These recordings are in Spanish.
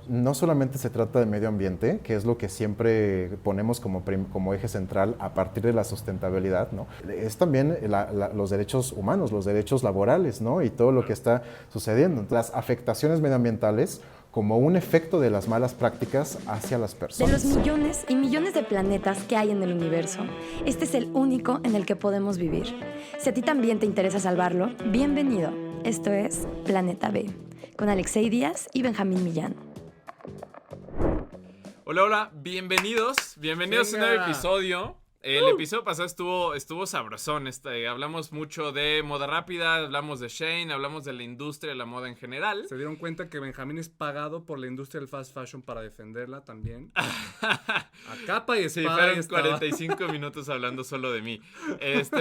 no solamente se trata de medio ambiente, que es lo que siempre ponemos como eje central a partir de la sustentabilidad, ¿no? Es también los derechos humanos, los derechos laborales, ¿no? Y todo lo que está sucediendo. Las afectaciones medioambientales como un efecto de las malas prácticas hacia las De los personas. millones y millones de planetas que hay en el universo, este es el único en el que podemos vivir. Si a ti también te interesa salvarlo, bienvenido. Esto es Planeta B, con Alexei Díaz y Benjamín Millán. Hola, hola, bienvenidos a un nuevo episodio. El episodio pasado estuvo sabrosón. Hablamos mucho de moda rápida, hablamos de Shein, hablamos de la industria de la moda en general. Se dieron cuenta que Benjamín es pagado por la industria del fast fashion para defenderla también. A capa y espada. Sí, fueron 45 minutos hablando solo de mí.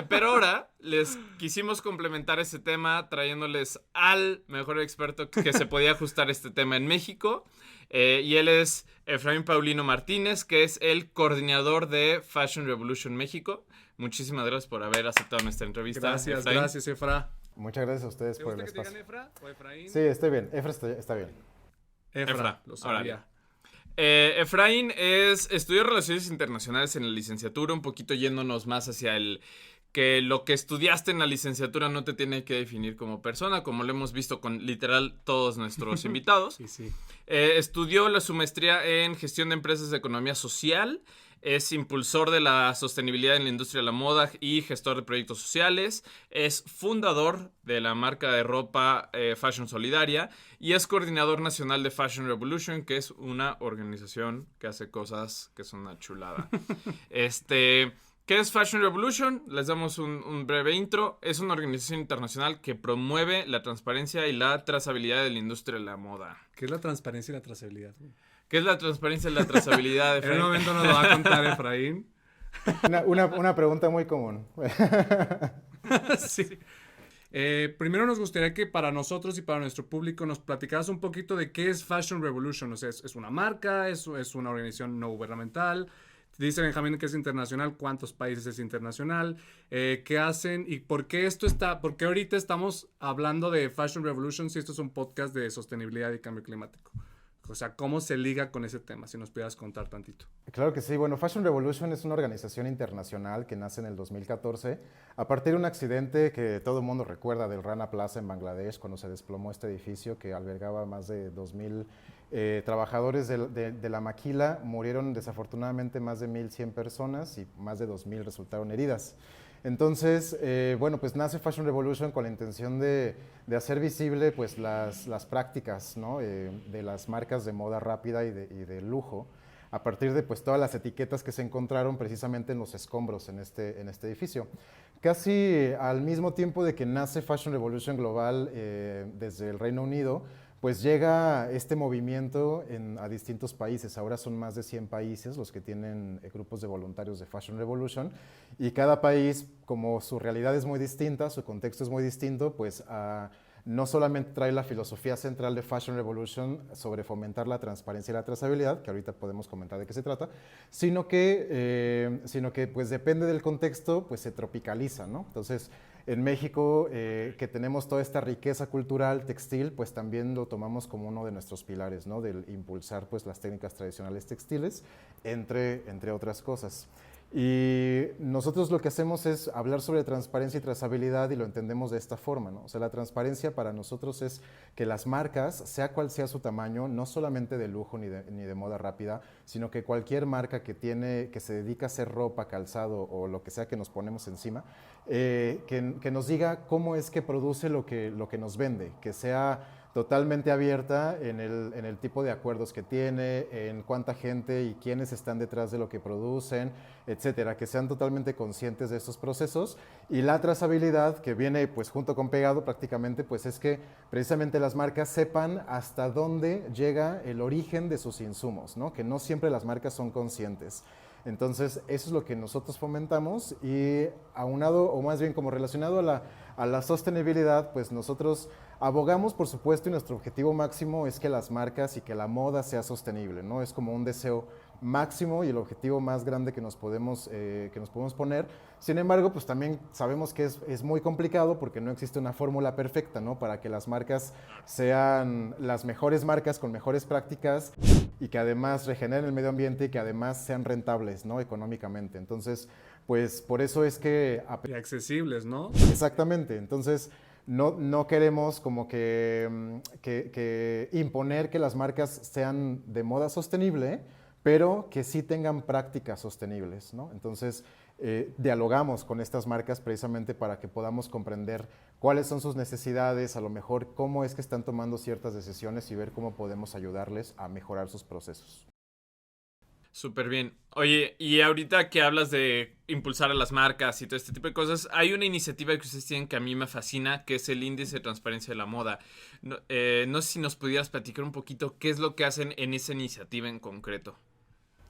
Pero ahora les quisimos complementar ese tema trayéndoles al mejor experto que se podía ajustar este tema en México. Y él es Efraín Paulino Martínez, que es el coordinador de Fashion Revolution México. Muchísimas gracias por haber aceptado nuestra entrevista. Gracias, Efra. Muchas gracias a ustedes por el ¿Te gusta que te espacio. digan Efra o Efraín? Sí, estoy bien. Efra está bien. Efra, lo sabía. Efraín estudió Relaciones Internacionales en la licenciatura, un poquito yéndonos más hacia que lo que estudiaste en la licenciatura no te tiene que definir como persona, como lo hemos visto con literal todos nuestros invitados. Sí. Estudió su maestría en Gestión de Empresas de Economía Social, es impulsor de la sostenibilidad en la industria de la moda y gestor de proyectos sociales, es fundador de la marca de ropa Fashion Solidaria y es coordinador nacional de Fashion Revolution, que es una organización que hace cosas que son una chulada. ¿Qué es Fashion Revolution? Les damos un breve intro. Es una organización internacional que promueve la transparencia y la trazabilidad de la industria de la moda. ¿Qué es la transparencia y la trazabilidad? ¿Qué es la transparencia y la trazabilidad? En un momento nos lo va a contar Efraín. Una pregunta muy común. Sí. Primero nos gustaría que para nosotros y para nuestro público nos platicaras un poquito de qué es Fashion Revolution. O sea, ¿es una marca? ¿Es una organización no gubernamental? Dice Benjamín que es internacional. ¿Cuántos países es internacional? ¿Qué hacen? ¿Y por qué por qué ahorita estamos hablando de Fashion Revolution si esto es un podcast de sostenibilidad y cambio climático? O sea, ¿cómo se liga con ese tema? Si nos pudieras contar tantito. Claro que sí. Bueno, Fashion Revolution es una organización internacional que nace en el 2014 a partir de un accidente que todo el mundo recuerda del Rana Plaza en Bangladesh, cuando se desplomó este edificio que albergaba más de 2,000 trabajadores de la maquila. Murieron desafortunadamente más de 1,100 personas y más de 2,000 resultaron heridas. Entonces, bueno, pues nace Fashion Revolution con la intención de hacer visible pues, las prácticas, ¿no? De las marcas de moda rápida y de lujo, a partir de pues, todas las etiquetas que se encontraron precisamente en los escombros en este edificio. Casi al mismo tiempo de que nace Fashion Revolution Global desde el Reino Unido, pues llega este movimiento a distintos países. Ahora son más de 100 países los que tienen grupos de voluntarios de Fashion Revolution, y cada país, como su realidad es muy distinta, su contexto es muy distinto, pues no solamente trae la filosofía central de Fashion Revolution sobre fomentar la transparencia y la trazabilidad, que ahorita podemos comentar de qué se trata, sino que pues depende del contexto, pues se tropicaliza, ¿no? Entonces, en México, que tenemos toda esta riqueza cultural textil, pues también lo tomamos como uno de nuestros pilares, ¿no? Del impulsar pues las técnicas tradicionales textiles, entre otras cosas. Y nosotros lo que hacemos es hablar sobre transparencia y trazabilidad, y lo entendemos de esta forma, ¿no? O sea, la transparencia para nosotros es que las marcas, sea cual sea su tamaño, no solamente de lujo ni de moda rápida, sino que cualquier marca que se dedica a hacer ropa, calzado o lo que sea que nos ponemos encima, que nos diga cómo es que produce lo que nos vende, que sea totalmente abierta en el tipo de acuerdos que tiene, en cuánta gente y quiénes están detrás de lo que producen, etcétera, que sean totalmente conscientes de estos procesos. Y la trazabilidad, que viene pues junto con pegado prácticamente, pues es que precisamente las marcas sepan hasta dónde llega el origen de sus insumos, ¿no? Que no siempre las marcas son conscientes. Entonces, eso es lo que nosotros fomentamos y aunado, o más bien como relacionado a la sostenibilidad, pues nosotros abogamos, por supuesto, y nuestro objetivo máximo es que las marcas y que la moda sea sostenible, ¿no? Es como un deseo máximo y el objetivo más grande que nos podemos poner. Sin embargo, pues también sabemos que es muy complicado porque no existe una fórmula perfecta, ¿no? Para que las marcas sean las mejores marcas con mejores prácticas y que además regeneren el medio ambiente y que además sean rentables, ¿no? Económicamente. Entonces, pues por eso es que... Y accesibles, ¿no? Exactamente. Entonces, no queremos como que imponer que las marcas sean de moda sostenible, pero que sí tengan prácticas sostenibles, ¿no? Entonces, dialogamos con estas marcas precisamente para que podamos comprender cuáles son sus necesidades, a lo mejor cómo es que están tomando ciertas decisiones y ver cómo podemos ayudarles a mejorar sus procesos. Súper bien. Oye, y ahorita que hablas de impulsar a las marcas y todo este tipo de cosas, hay una iniciativa que ustedes tienen que a mí me fascina, que es el Índice de Transparencia de la Moda. No sé si nos pudieras platicar un poquito qué es lo que hacen en esa iniciativa en concreto.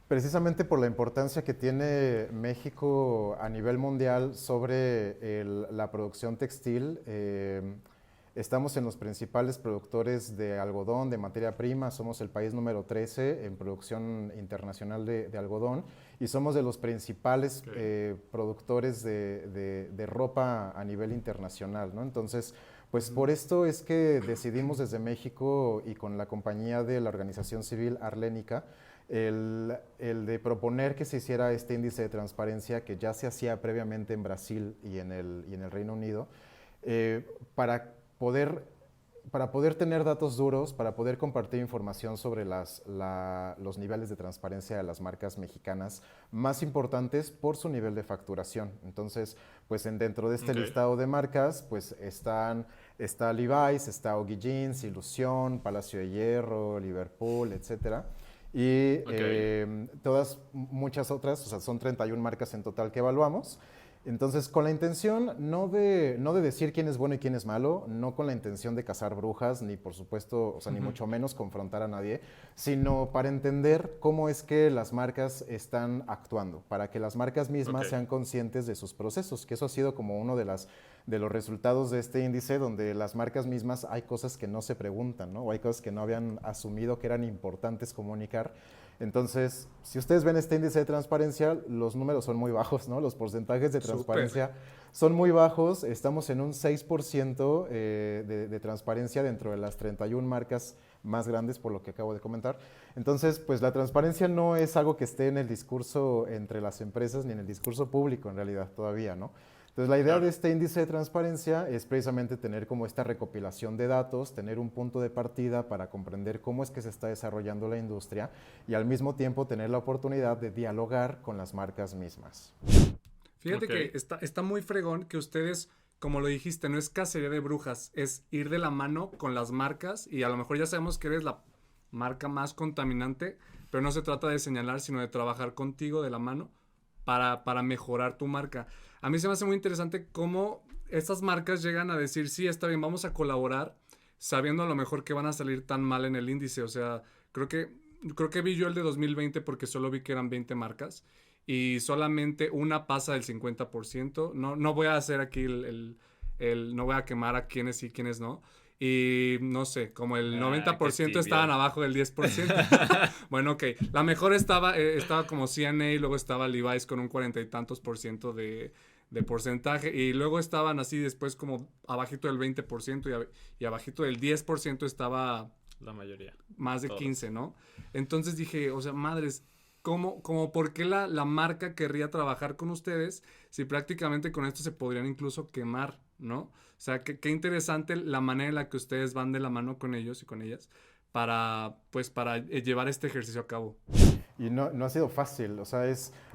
Precisamente por la importancia que tiene México a nivel mundial sobre la producción textil, estamos en los principales productores de algodón, de materia prima, somos el país número 13 en producción internacional de algodón y somos de los principales productores de ropa a nivel internacional, ¿no? Entonces, pues por esto es que decidimos desde México y con la compañía de la organización civil Arlénica, el de proponer que se hiciera este índice de transparencia que ya se hacía previamente en Brasil y en el Reino Unido, para poder tener datos duros, para poder compartir información sobre los niveles de transparencia de las marcas mexicanas más importantes por su nivel de facturación. Entonces, pues dentro de este listado de marcas, pues está Levi's, está Oggy Jeans, Ilusión, Palacio de Hierro, Liverpool, etcétera. Y muchas otras, o sea, son 31 marcas en total que evaluamos. Entonces, con la intención no de decir quién es bueno y quién es malo, no con la intención de cazar brujas, ni por supuesto, o sea, ni mucho menos confrontar a nadie, sino para entender cómo es que las marcas están actuando, para que las marcas mismas sean conscientes de sus procesos, que eso ha sido como uno de los resultados de este índice, donde las marcas mismas hay cosas que no se preguntan, ¿no? O hay cosas que no habían asumido que eran importantes comunicar. Entonces, si ustedes ven este índice de transparencia, los números son muy bajos, ¿no? Los porcentajes de transparencia son muy bajos. Estamos en un 6% de transparencia dentro de las 31 marcas más grandes, por lo que acabo de comentar. Entonces, pues la transparencia no es algo que esté en el discurso entre las empresas ni en el discurso público, en realidad, todavía, ¿no? Entonces, la idea de este índice de transparencia es precisamente tener como esta recopilación de datos, tener un punto de partida para comprender cómo es que se está desarrollando la industria y al mismo tiempo tener la oportunidad de dialogar con las marcas mismas. Fíjate que está muy fregón que ustedes, como lo dijiste, no es cacería de brujas, es ir de la mano con las marcas y a lo mejor ya sabemos que eres la marca más contaminante, pero no se trata de señalar, sino de trabajar contigo de la mano para mejorar tu marca. A mí se me hace muy interesante cómo estas marcas llegan a decir, sí, está bien, vamos a colaborar, sabiendo a lo mejor que van a salir tan mal en el índice. O sea, creo que vi yo el de 2020 porque solo vi que eran 20 marcas y solamente una pasa del 50%. No voy a hacer aquí no voy a quemar a quiénes sí, quiénes no. Y no sé, como el 90% estaban abajo del 10%. Bueno, ok. La mejor estaba como CNA y luego estaba Levi's con un 40 y tantos % de porcentaje. Y luego estaban así después como abajito del 20% y abajito del 10% estaba la mayoría. Más de 15, ¿no? Entonces dije, o sea, madres, ¿cómo por qué la marca querría trabajar con ustedes si prácticamente con esto se podrían incluso quemar, ¿no? O sea, qué interesante la manera en la que ustedes van de la mano con ellos y con ellas para llevar este ejercicio a cabo. Y no ha sido fácil, o sea,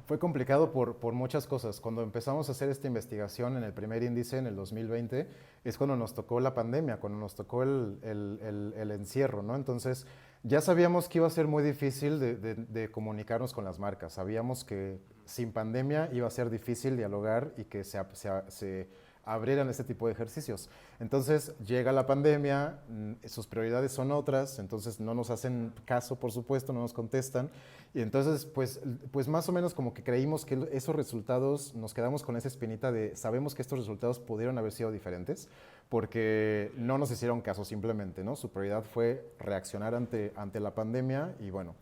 fue complicado por muchas cosas. Cuando empezamos a hacer esta investigación en el primer índice, en el 2020, es cuando nos tocó la pandemia, cuando nos tocó el encierro, ¿no? Entonces, ya sabíamos que iba a ser muy difícil de comunicarnos con las marcas. Sabíamos que sin pandemia iba a ser difícil dialogar y que se abrieran este tipo de ejercicios. Entonces llega la pandemia, sus prioridades son otras, entonces no nos hacen caso, por supuesto, no nos contestan, y entonces pues más o menos como que creímos que esos resultados, nos quedamos con esa espinita de sabemos que estos resultados pudieron haber sido diferentes, porque no nos hicieron caso simplemente, ¿no? Su prioridad fue reaccionar ante la pandemia y bueno.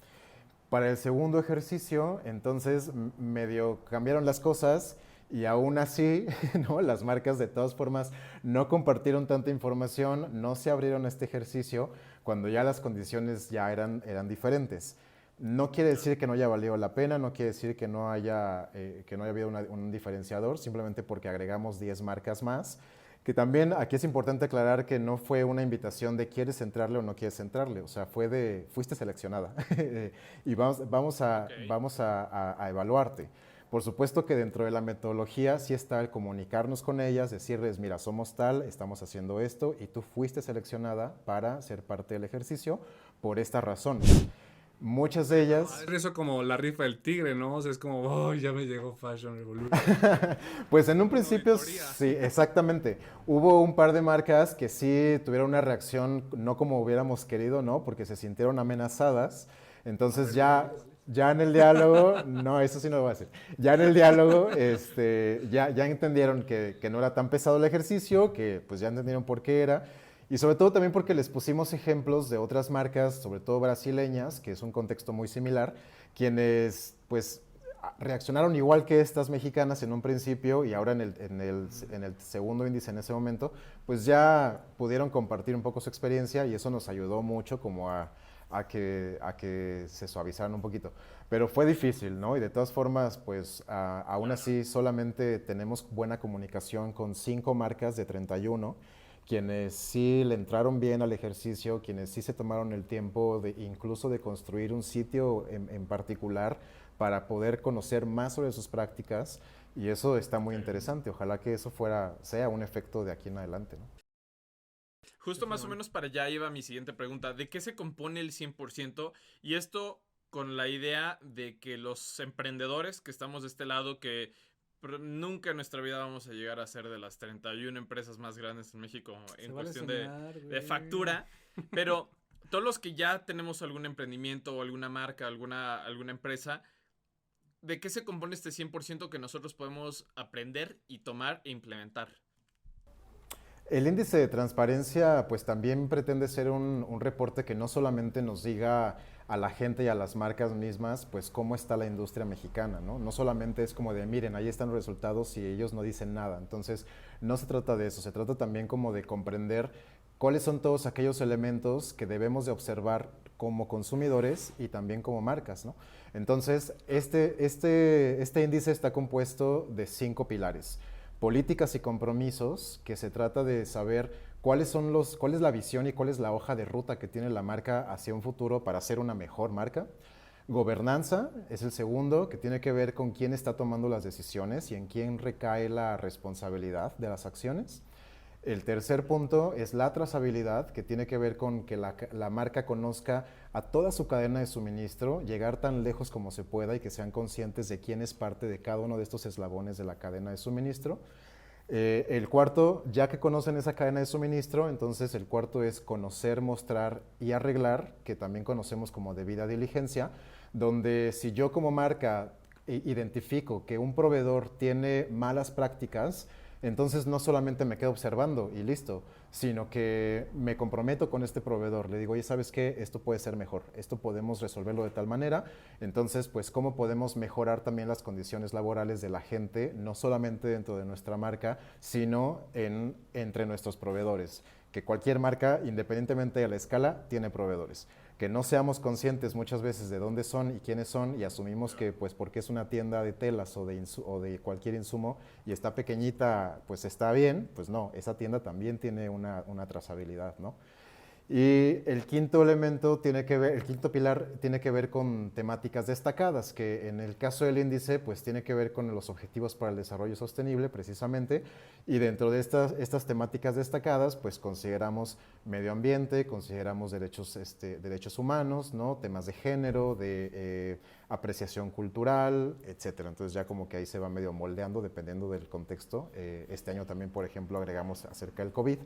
Para el segundo ejercicio, entonces medio cambiaron las cosas y aún así, ¿no? Las marcas de todas formas no compartieron tanta información, no se abrieron a este ejercicio cuando ya las condiciones ya eran diferentes. No quiere decir que no haya valido la pena, no quiere decir que no haya habido un diferenciador, simplemente porque agregamos 10 marcas más. Que también aquí es importante aclarar que no fue una invitación de quieres entrarle o no quieres entrarle, o sea, fue de fuiste seleccionada y vamos a evaluarte. Por supuesto que dentro de la metodología sí está el comunicarnos con ellas, decirles, mira, somos tal, estamos haciendo esto y tú fuiste seleccionada para ser parte del ejercicio por esta razón. Muchas de ellas... Es eso como la rifa del tigre, ¿no? O sea, es como, oh, ya me llegó Fashion Revolution. Pues en un principio sí, exactamente. Hubo un par de marcas que sí tuvieron una reacción no como hubiéramos querido, ¿no? Porque se sintieron amenazadas. Entonces ya en el diálogo, no, eso sí no lo voy a decir. Ya en el diálogo, ya entendieron que no era tan pesado el ejercicio, que pues ya entendieron por qué era. Y sobre todo también porque les pusimos ejemplos de otras marcas, sobre todo brasileñas, que es un contexto muy similar, quienes pues reaccionaron igual que estas mexicanas en un principio y ahora en el segundo índice en ese momento, pues ya pudieron compartir un poco su experiencia y eso nos ayudó mucho como a que se suavizaran un poquito. Pero fue difícil, ¿no? Y de todas formas, pues aún así solamente tenemos buena comunicación con 5 marcas de 31, quienes sí le entraron bien al ejercicio, quienes sí se tomaron el tiempo incluso de construir un sitio en particular para poder conocer más sobre sus prácticas y eso está muy interesante. Ojalá que eso sea un efecto de aquí en adelante, ¿no? Justo más o menos para allá iba mi siguiente pregunta. ¿De qué se compone el 100%? Y esto con la idea de que los emprendedores que estamos de este lado, que nunca en nuestra vida vamos a llegar a ser de las 31 empresas más grandes en México en cuestión de factura, pero todos los que ya tenemos algún emprendimiento o alguna marca, alguna empresa, ¿de qué se compone este 100% que nosotros podemos aprender y tomar e implementar? El índice de transparencia pues también pretende ser un reporte que no solamente nos diga a la gente y a las marcas mismas pues cómo está la industria mexicana, ¿no? No solamente es como de miren, ahí están los resultados y ellos no dicen nada. Entonces no se trata de eso, se trata también como de comprender cuáles son todos aquellos elementos que debemos de observar como consumidores y también como marcas, ¿no? Entonces este índice está compuesto de 5 pilares. Políticas y compromisos, que se trata de saber cuál es la visión y cuál es la hoja de ruta que tiene la marca hacia un futuro para ser una mejor marca. Gobernanza es el segundo, que tiene que ver con quién está tomando las decisiones y en quién recae la responsabilidad de las acciones. El tercer punto es la trazabilidad, que tiene que ver con que la marca conozca a toda su cadena de suministro, llegar tan lejos como se pueda y que sean conscientes de quién es parte de cada uno de estos eslabones de la cadena de suministro. El cuarto, ya que conocen esa cadena de suministro, entonces el cuarto es conocer, mostrar y arreglar, que también conocemos como debida diligencia, donde si yo como marca identifico que un proveedor tiene malas prácticas, entonces no solamente me quedo observando y listo, sino que me comprometo con este proveedor. Le digo, oye, ¿sabes qué? Esto puede ser mejor, esto podemos resolverlo de tal manera. Entonces, pues, ¿cómo podemos mejorar también las condiciones laborales de la gente, no solamente dentro de nuestra marca, sino entre nuestros proveedores? Que cualquier marca, independientemente de la escala, tiene proveedores. Que no seamos conscientes muchas veces de dónde son y quiénes son y asumimos que pues porque es una tienda de telas o de cualquier insumo y está pequeñita, pues está bien, pues no, esa tienda también tiene una trazabilidad, ¿no? Y el quinto elemento tiene que ver, el quinto pilar tiene que ver con temáticas destacadas, que en el caso del índice, pues tiene que ver con los objetivos para el desarrollo sostenible, precisamente, y dentro de estas temáticas destacadas, pues consideramos medio ambiente, consideramos derechos humanos, ¿no? Temas de género, de apreciación cultural, etcétera. Entonces ya como que ahí se va medio moldeando dependiendo del contexto. Este año también, por ejemplo, agregamos acerca del COVID.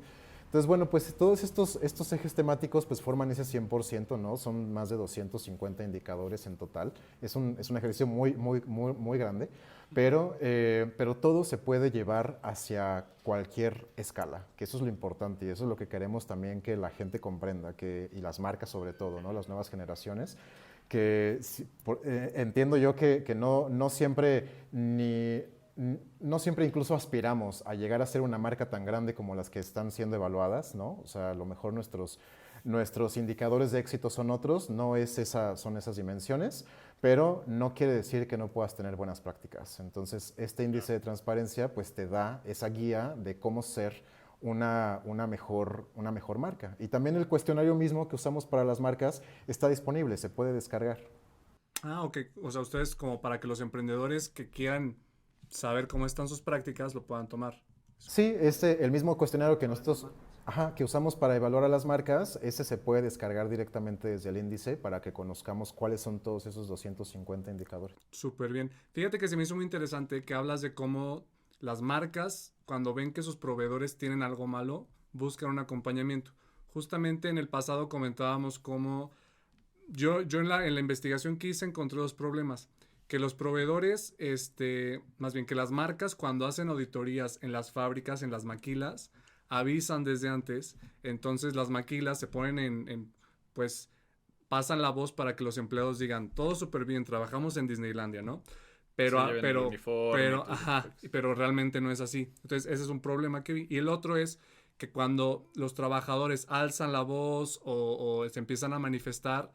Entonces, bueno, pues todos estos ejes temáticos pues forman ese 100%, ¿no? Son más de 250 indicadores en total. Es un ejercicio muy grande, pero todo se puede llevar hacia cualquier escala, que eso es lo importante y eso es lo que queremos también que la gente comprenda, y las marcas sobre todo, ¿no? Las nuevas generaciones, que entiendo yo que no siempre no siempre incluso aspiramos a llegar a ser una marca tan grande como las que están siendo evaluadas, ¿no? O sea, a lo mejor nuestros indicadores de éxito son otros, son esas dimensiones, pero no quiere decir que no puedas tener buenas prácticas. Entonces, este índice de transparencia pues te da esa guía de cómo ser una mejor marca. Y también el cuestionario mismo que usamos para las marcas está disponible, se puede descargar. Ah, ok. O sea, ustedes como para que los emprendedores que quieran saber cómo están sus prácticas lo puedan tomar. Sí, el mismo cuestionario que nosotros, que usamos para evaluar a las marcas, ese se puede descargar directamente desde el índice para que conozcamos cuáles son todos esos 250 indicadores. Súper bien. Fíjate que se me hizo muy interesante que hablas de cómo las marcas, cuando ven que sus proveedores tienen algo malo, buscan un acompañamiento. Justamente en el pasado comentábamos cómo yo en la investigación que hice encontré dos problemas. Que los proveedores, más bien que las marcas cuando hacen auditorías en las fábricas, en las maquilas, avisan desde antes. Entonces las maquilas se ponen pues pasan la voz para que los empleados digan, todo súper bien, trabajamos en Disneylandia, ¿no? Pero, Sí, lleven el uniforme y todo eso. pero realmente no es así. Entonces ese es un problema que vi. Y el otro es que cuando los trabajadores alzan la voz o se empiezan a manifestar,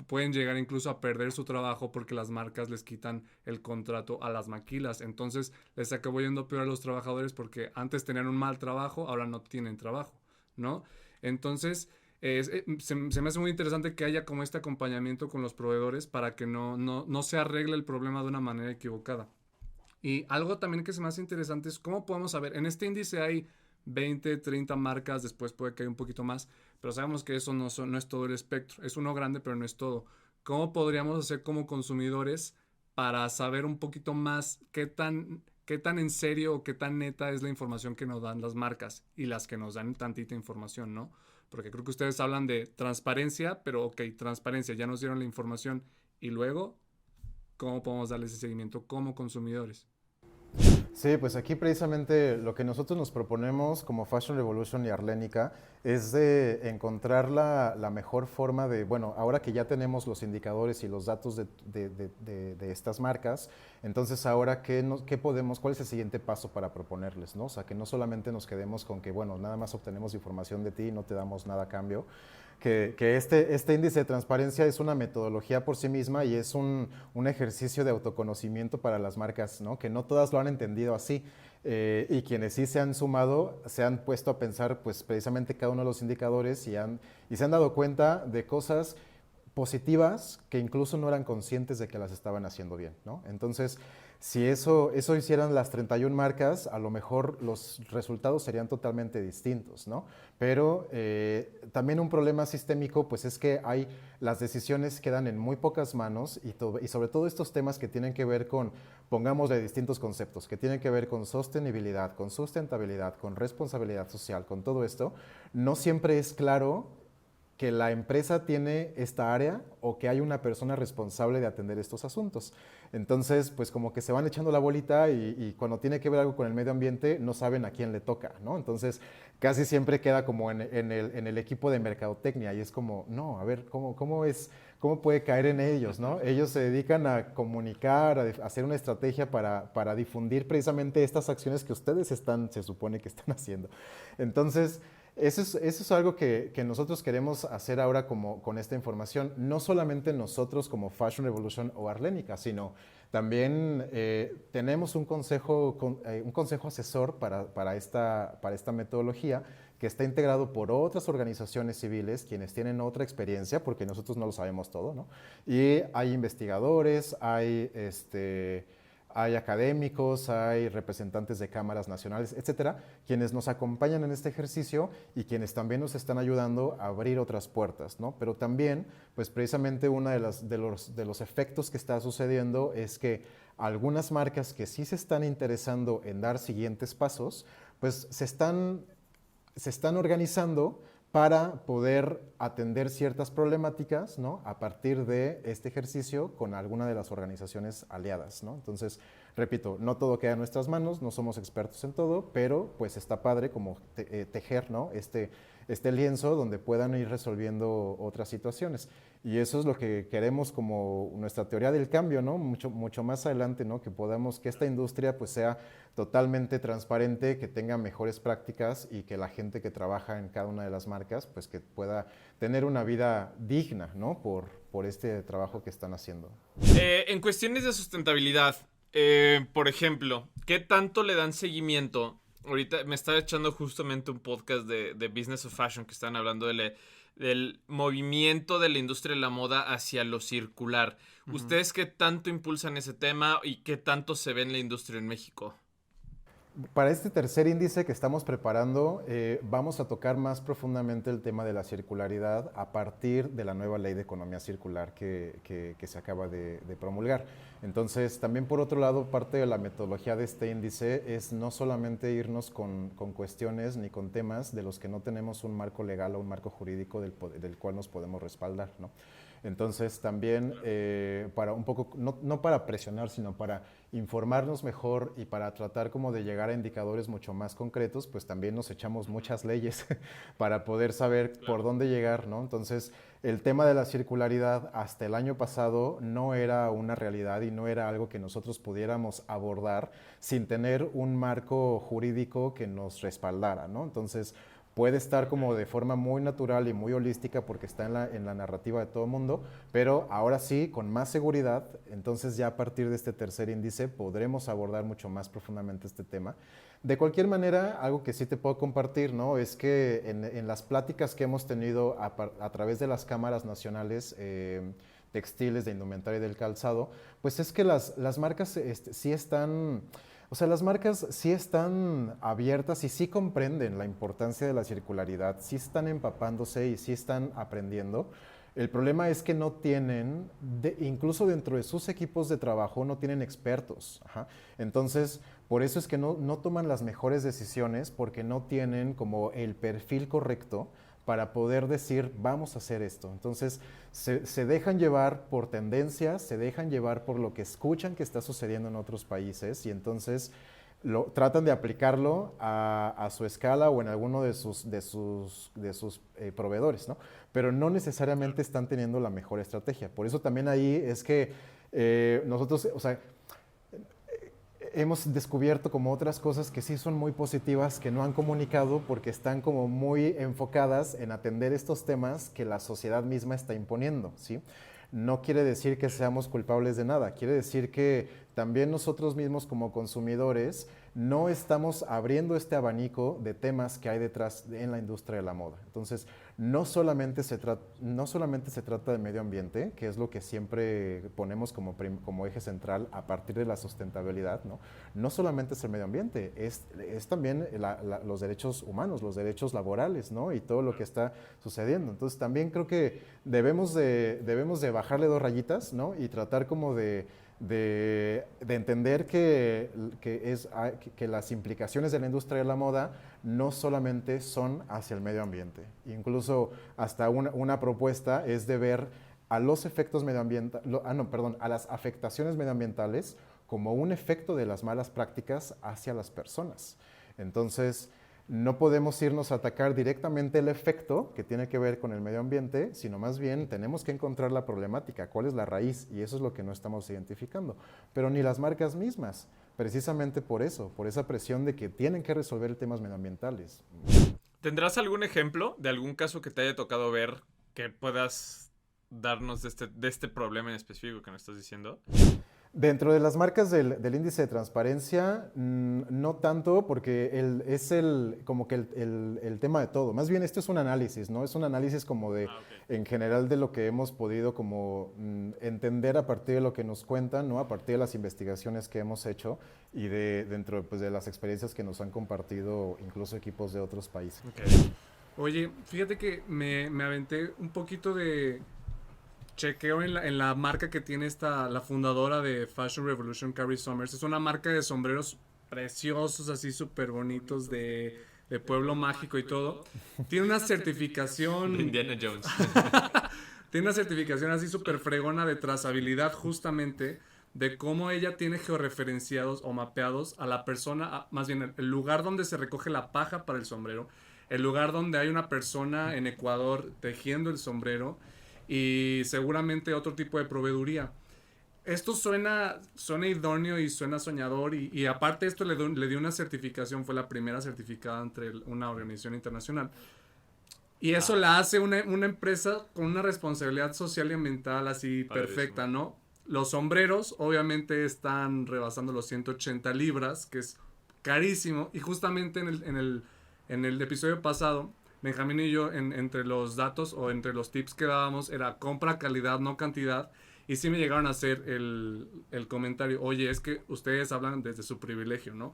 pueden llegar incluso a perder su trabajo porque las marcas les quitan el contrato a las maquilas. Entonces les acabó yendo peor a los trabajadores porque antes tenían un mal trabajo, ahora no tienen trabajo, ¿no? Entonces se me hace muy interesante que haya como este acompañamiento con los proveedores para que no se arregle el problema de una manera equivocada. Y algo también que se me hace interesante es cómo podemos saber, en este índice hay 20, 30 marcas, después puede que haya un poquito más, pero sabemos que eso no es todo el espectro, es uno grande, pero no es todo. ¿Cómo podríamos hacer como consumidores para saber un poquito más qué tan en serio o qué tan neta es la información que nos dan las marcas y las que nos dan tantita información, ¿no? Porque creo que ustedes hablan de transparencia, pero ok, transparencia, ya nos dieron la información y luego, ¿cómo podemos darles ese seguimiento como consumidores? Sí, pues aquí precisamente lo que nosotros nos proponemos como Fashion Revolution y Arlénica es de encontrar la mejor forma de, bueno, ahora que ya tenemos los indicadores y los datos de estas marcas, entonces ahora cuál es el siguiente paso para proponerles, ¿no? O sea, que no solamente nos quedemos con que, bueno, nada más obtenemos información de ti y no te damos nada a cambio, que este índice de transparencia es una metodología por sí misma y es un ejercicio de autoconocimiento para las marcas, ¿no? Que no todas lo han entendido así. Y quienes sí se han sumado, se han puesto a pensar pues precisamente cada uno de los indicadores y se han dado cuenta de cosas positivas que incluso no eran conscientes de que las estaban haciendo bien, ¿no? Entonces, si eso hicieran las 31 marcas, a lo mejor los resultados serían totalmente distintos, ¿no? Pero también un problema sistémico, pues es que las decisiones quedan en muy pocas manos y sobre todo estos temas que tienen que ver con, pongámosle distintos conceptos, que tienen que ver con sostenibilidad, con sustentabilidad, con responsabilidad social, con todo esto, no siempre es claro que la empresa tiene esta área o que hay una persona responsable de atender estos asuntos. Entonces, pues como que se van echando la bolita y cuando tiene que ver algo con el medio ambiente, no saben a quién le toca, ¿no? Entonces, casi siempre queda como en el equipo de mercadotecnia y es como, no, a ver, ¿cómo puede caer en ellos, ¿no? Ellos se dedican a comunicar, a hacer una estrategia para difundir precisamente estas acciones que ustedes se supone que están haciendo. Entonces, eso es algo que nosotros queremos hacer ahora con esta información, no solamente nosotros como Fashion Revolution o Arlénica, sino también tenemos un consejo asesor para esta metodología que está integrado por otras organizaciones civiles, quienes tienen otra experiencia, porque nosotros no lo sabemos todo, ¿no? Y hay investigadores, hay académicos, hay representantes de cámaras nacionales, etcétera, quienes nos acompañan en este ejercicio y quienes también nos están ayudando a abrir otras puertas, ¿no? Pero también, pues precisamente uno de los efectos que está sucediendo es que algunas marcas que sí se están interesando en dar siguientes pasos, pues se están organizando para poder atender ciertas problemáticas, ¿no? A partir de este ejercicio con alguna de las organizaciones aliadas, ¿no? Entonces, repito, no todo queda en nuestras manos, no somos expertos en todo, pero pues está padre como tejer, ¿no? Este lienzo donde puedan ir resolviendo otras situaciones. Y eso es lo que queremos como nuestra teoría del cambio, ¿no? Mucho más adelante, ¿no? Que esta industria pues sea totalmente transparente, que tenga mejores prácticas y que la gente que trabaja en cada una de las marcas pues que pueda tener una vida digna, ¿no? Por este trabajo que están haciendo. En cuestiones de sustentabilidad, por ejemplo, ¿qué tanto le dan seguimiento? Ahorita me estaba echando justamente un podcast de Business of Fashion que están hablando del movimiento de la industria de la moda hacia lo circular. ¿Ustedes qué tanto impulsan ese tema y qué tanto se ve en la industria en México? Para este tercer índice que estamos preparando, vamos a tocar más profundamente el tema de la circularidad a partir de la nueva ley de economía circular que se acaba de promulgar. Entonces, también por otro lado, parte de la metodología de este índice es no solamente irnos con cuestiones ni con temas de los que no tenemos un marco legal o un marco jurídico del cual nos podemos respaldar, ¿no? Entonces también para un poco, no para presionar, sino para informarnos mejor y para tratar como de llegar a indicadores mucho más concretos, pues también nos echamos muchas leyes para poder saber por dónde llegar, ¿no? Entonces el tema de la circularidad hasta el año pasado no era una realidad y no era algo que nosotros pudiéramos abordar sin tener un marco jurídico que nos respaldara, ¿no? Entonces puede estar como de forma muy natural y muy holística porque está en la narrativa de todo el mundo, pero ahora sí, con más seguridad, entonces ya a partir de este tercer índice podremos abordar mucho más profundamente este tema. De cualquier manera, algo que sí te puedo compartir, ¿no? Es que en las pláticas que hemos tenido a través de las cámaras nacionales textiles, de indumentaria y del calzado, pues es que las marcas sí están... O sea, las marcas sí están abiertas y sí comprenden la importancia de la circularidad, sí están empapándose y sí están aprendiendo. El problema es que no tienen, incluso dentro de sus equipos de trabajo, no tienen expertos. Ajá. Entonces, por eso es que no toman las mejores decisiones porque no tienen como el perfil correcto para poder decir, vamos a hacer esto. Entonces, se dejan llevar por tendencias, se dejan llevar por lo que escuchan que está sucediendo en otros países y entonces tratan de aplicarlo a su escala o en alguno de sus proveedores, ¿no? Pero no necesariamente están teniendo la mejor estrategia. Por eso también ahí es que nosotros, o sea, hemos descubierto como otras cosas que sí son muy positivas, que no han comunicado porque están como muy enfocadas en atender estos temas que la sociedad misma está imponiendo, ¿sí? No quiere decir que seamos culpables de nada, quiere decir que también nosotros mismos como consumidores no estamos abriendo este abanico de temas que hay detrás en la industria de la moda. Entonces, no solamente se trata de medio ambiente, que es lo que siempre ponemos como eje central a partir de la sustentabilidad, ¿no? No solamente es el medio ambiente, es también los derechos humanos, los derechos laborales, ¿no? Y todo lo que está sucediendo. Entonces, también creo que debemos de bajarle 2 rayitas, ¿no? Y tratar como de entender que las implicaciones de la industria de la moda no solamente son hacia el medio ambiente. Incluso hasta una propuesta es de ver a los efectos a las afectaciones medioambientales como un efecto de las malas prácticas hacia las personas. Entonces, no podemos irnos a atacar directamente el efecto que tiene que ver con el medio ambiente, sino más bien tenemos que encontrar la problemática, cuál es la raíz, y eso es lo que no estamos identificando. Pero ni las marcas mismas, precisamente por eso, por esa presión de que tienen que resolver temas medioambientales. ¿Tendrás algún ejemplo de algún caso que te haya tocado ver que puedas darnos de este problema en específico que nos estás diciendo? Dentro de las marcas del índice de transparencia, no tanto, porque es como que el tema de todo. Más bien, esto es un análisis, ¿no? Es un análisis como de, en general, de lo que hemos podido como entender a partir de lo que nos cuentan, ¿no? A partir de las investigaciones que hemos hecho y dentro pues, de las experiencias que nos han compartido incluso equipos de otros países. Okay. Oye, fíjate que me aventé un poquito de chequeo en la marca que tiene la fundadora de Fashion Revolution, Carrie Sommers. Es una marca de sombreros preciosos, así súper bonitos de pueblo mágico y todo. Tiene una certificación... Indiana Jones. Tiene una certificación así súper fregona de trazabilidad justamente de cómo ella tiene georreferenciados o mapeados a la persona, más bien el lugar donde se recoge la paja para el sombrero, el lugar donde hay una persona en Ecuador tejiendo el sombrero y seguramente otro tipo de proveeduría. Esto suena idóneo y suena soñador y aparte esto le dio una certificación, fue la primera certificada entre una organización internacional. Y eso la hace una empresa con una responsabilidad social y ambiental así perfecta, ¿no? Los sombreros obviamente están rebasando los 180 libras, que es carísimo. Y justamente en el episodio pasado, Benjamín y yo, entre los datos o entre los tips que dábamos, era compra calidad, no cantidad. Y sí me llegaron a hacer el comentario, oye, es que ustedes hablan desde su privilegio, ¿no?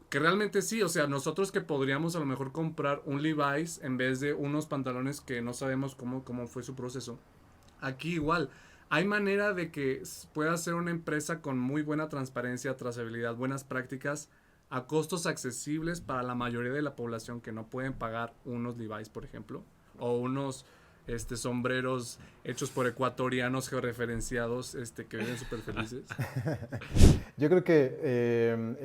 Que realmente sí, o sea, nosotros que podríamos a lo mejor comprar un Levi's en vez de unos pantalones que no sabemos cómo fue su proceso. Aquí igual, hay manera de que pueda ser una empresa con muy buena transparencia, trazabilidad, buenas prácticas, a costos accesibles para la mayoría de la población que no pueden pagar unos Levi's, por ejemplo, o unos sombreros hechos por ecuatorianos georreferenciados que viven súper felices. Yo creo que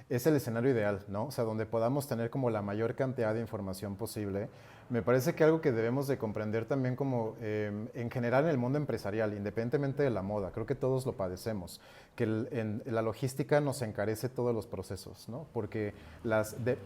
es el escenario ideal, ¿no? O sea, donde podamos tener como la mayor cantidad de información posible. Me parece que algo que debemos de comprender también como en general en el mundo empresarial, independientemente de la moda, creo que todos lo padecemos, que en la logística nos encarece todos los procesos, ¿no? Porque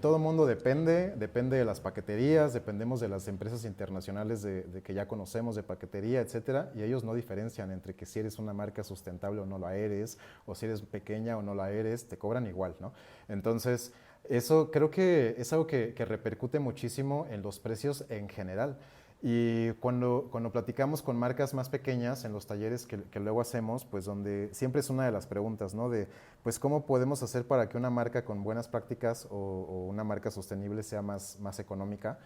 todo el mundo depende de las paqueterías, dependemos de las empresas internacionales de que ya conocemos de paquetería, etcétera, y ellos no diferencian entre que si eres una marca sustentable o no la eres, o si eres pequeña o no la eres, te cobran igual, ¿no? Entonces, eso creo que es algo que repercute muchísimo en los precios en general. Y cuando platicamos con marcas más pequeñas en los talleres que luego hacemos, pues donde siempre es una de las preguntas, ¿no? De, pues, ¿cómo podemos hacer para que una marca con buenas prácticas o una marca sostenible sea más económica?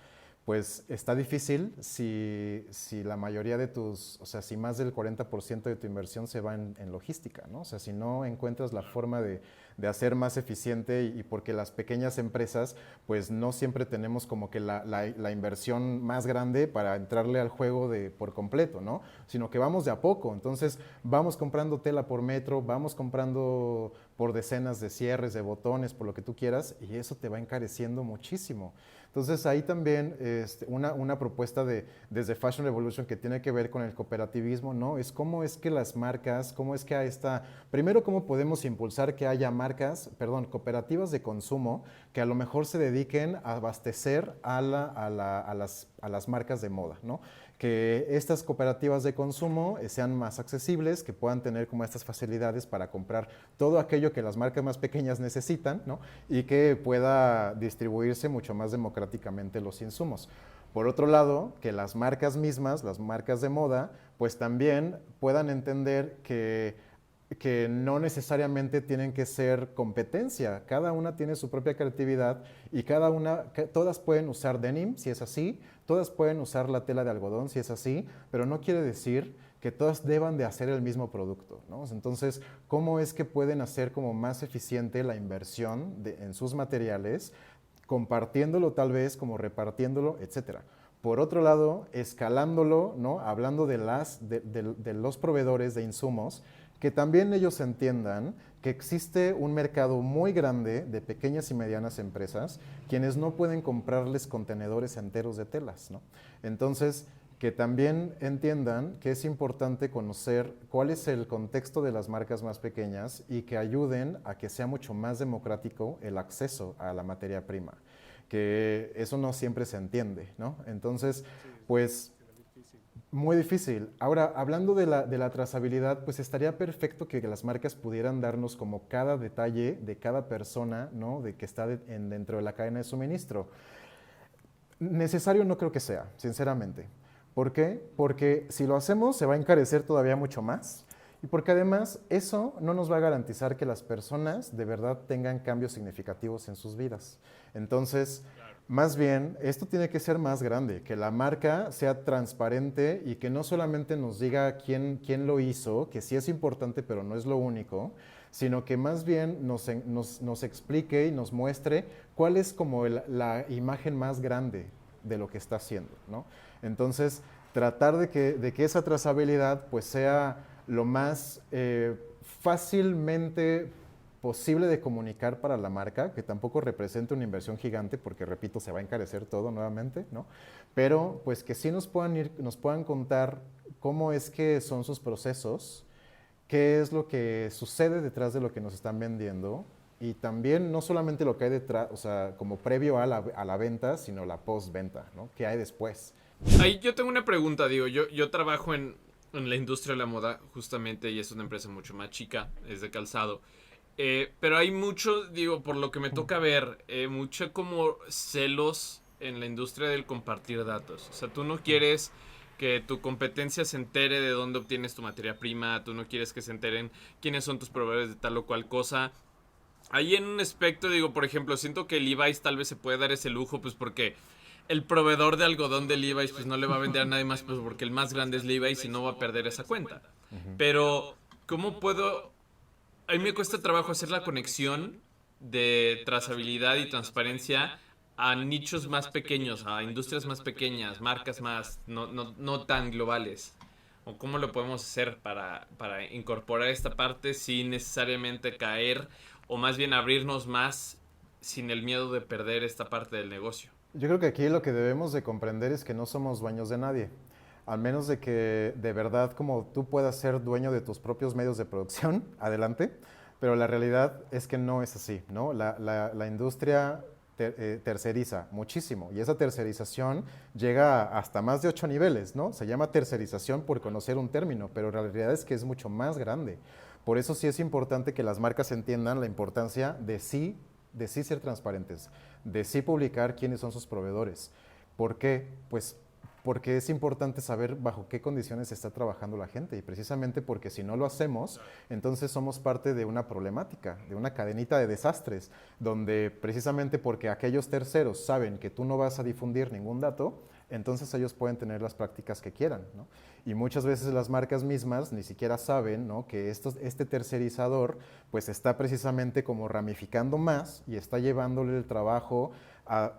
Pues está difícil si la mayoría de o sea, si más del 40% de tu inversión se va en logística, ¿no? O sea, si no encuentras la forma de hacer más eficiente y porque las pequeñas empresas, pues no siempre tenemos como que la inversión más grande para entrarle al juego por completo, ¿no? Sino que vamos de a poco, entonces vamos comprando tela por metro, vamos comprando por decenas de cierres, de botones, por lo que tú quieras, y eso te va encareciendo muchísimo. Entonces ahí también una propuesta desde Fashion Revolution que tiene que ver con el cooperativismo, ¿no? Es cómo es que las marcas, cómo es que primero cómo podemos impulsar que haya cooperativas de consumo que a lo mejor se dediquen a abastecer a las marcas de moda, ¿no? Que estas cooperativas de consumo sean más accesibles, que puedan tener como estas facilidades para comprar todo aquello que las marcas más pequeñas necesitan, ¿no? Y que pueda distribuirse mucho más democráticamente los insumos. Por otro lado, que las marcas mismas, las marcas de moda, pues también puedan entender que no necesariamente tienen que ser competencia. Cada una tiene su propia creatividad y todas pueden usar denim, si es así, todas pueden usar la tela de algodón, si es así, pero no quiere decir que todas deban de hacer el mismo producto, ¿no? Entonces, ¿cómo es que pueden hacer como más eficiente la inversión en sus materiales, compartiéndolo tal vez, como repartiéndolo, etcétera? Por otro lado, escalándolo, ¿no? Hablando de los proveedores de insumos, que también ellos entiendan que existe un mercado muy grande de pequeñas y medianas empresas quienes no pueden comprarles contenedores enteros de telas, ¿no? Entonces, que también entiendan que es importante conocer cuál es el contexto de las marcas más pequeñas y que ayuden a que sea mucho más democrático el acceso a la materia prima, que eso no siempre se entiende, ¿no? Entonces, pues Muy difícil. Ahora, hablando de la trazabilidad, pues estaría perfecto que las marcas pudieran darnos como cada detalle de cada persona, ¿no? De que está dentro de la cadena de suministro. Necesario no creo que sea, sinceramente. ¿Por qué? Porque si lo hacemos se va a encarecer todavía mucho más y porque además eso no nos va a garantizar que las personas de verdad tengan cambios significativos en sus vidas. Entonces, más bien, esto tiene que ser más grande, que la marca sea transparente y que no solamente nos diga quién lo hizo, que sí es importante pero no es lo único, sino que más bien nos explique y nos muestre cuál es como la imagen más grande de lo que está haciendo, ¿no? Entonces, tratar de que esa trazabilidad pues sea lo más fácilmente posible de comunicar para la marca, que tampoco represente una inversión gigante, porque repito, se va a encarecer todo nuevamente, ¿no? Pero pues que sí nos puedan contar cómo es que son sus procesos, qué es lo que sucede detrás de lo que nos están vendiendo y también no solamente lo que hay detrás, o sea, como previo a la venta, sino la postventa, ¿no? ¿Qué hay después? Ahí yo tengo una pregunta, digo, yo trabajo en la industria de la moda justamente y es una empresa mucho más chica, es de calzado. Pero hay mucho, digo, por lo que me toca ver, mucho como celos en la industria del compartir datos. O sea, tú no quieres que tu competencia se entere de dónde obtienes tu materia prima, tú no quieres que se enteren quiénes son tus proveedores de tal o cual cosa. Ahí en un aspecto, digo, por ejemplo, siento que Levi's tal vez se puede dar ese lujo, pues porque el proveedor de algodón de Levi's pues no le va a vender a nadie más, pues porque el más grande es Levi's y no va a perder esa cuenta. Pero, ¿cómo puedo...? A mí me cuesta trabajo hacer la conexión de trazabilidad y transparencia a nichos más pequeños, a industrias más pequeñas, marcas más no tan globales. ¿O cómo lo podemos hacer para incorporar esta parte sin necesariamente caer o más bien abrirnos más sin el miedo de perder esta parte del negocio? Yo creo que aquí lo que debemos de comprender es que no somos dueños de nadie. Al menos de que de verdad como tú puedas ser dueño de tus propios medios de producción, adelante, pero la realidad es que no es así, ¿no? La industria terceriza muchísimo y esa tercerización llega hasta más de 8 niveles, ¿no? Se llama tercerización por conocer un término, pero la realidad es que es mucho más grande. Por eso sí es importante que las marcas entiendan la importancia de sí ser transparentes, de sí publicar quiénes son sus proveedores. ¿Por qué? Pues porque es importante saber bajo qué condiciones está trabajando la gente y precisamente porque si no lo hacemos, entonces somos parte de una problemática, de una cadenita de desastres, donde precisamente porque aquellos terceros saben que tú no vas a difundir ningún dato, entonces ellos pueden tener las prácticas que quieran, ¿no? Y muchas veces las marcas mismas ni siquiera saben, ¿no?, que este tercerizador pues está precisamente como ramificando más y está llevándole el trabajo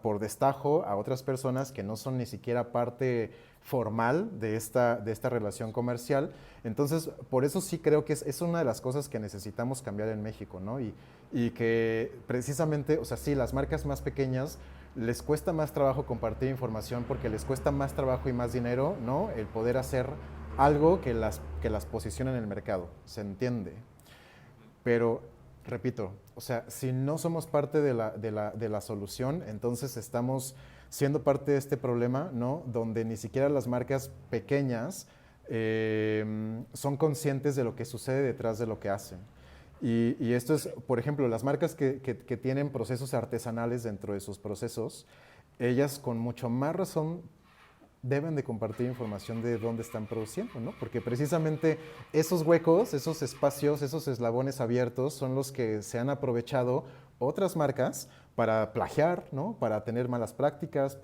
por destajo a otras personas que no son ni siquiera parte formal de esta relación comercial. Entonces, por eso sí creo que es una de las cosas que necesitamos cambiar en México, ¿no? Y que precisamente, o sea, sí, las marcas más pequeñas les cuesta más trabajo compartir información porque les cuesta más trabajo y más dinero, ¿no?, el poder hacer algo que las posicione en el mercado, se entiende. Pero, repito, o sea, si no somos parte de la solución, entonces estamos siendo parte de este problema, ¿no?, donde ni siquiera las marcas pequeñas son conscientes de lo que sucede detrás de lo que hacen. Y esto es, por ejemplo, las marcas que tienen procesos artesanales dentro de sus procesos, ellas con mucho más razón deben de compartir información de dónde están produciendo, ¿no? Porque precisamente esos huecos, esos espacios, esos eslabones abiertos son los que se han aprovechado otras marcas para plagiar, ¿no?, para tener malas prácticas,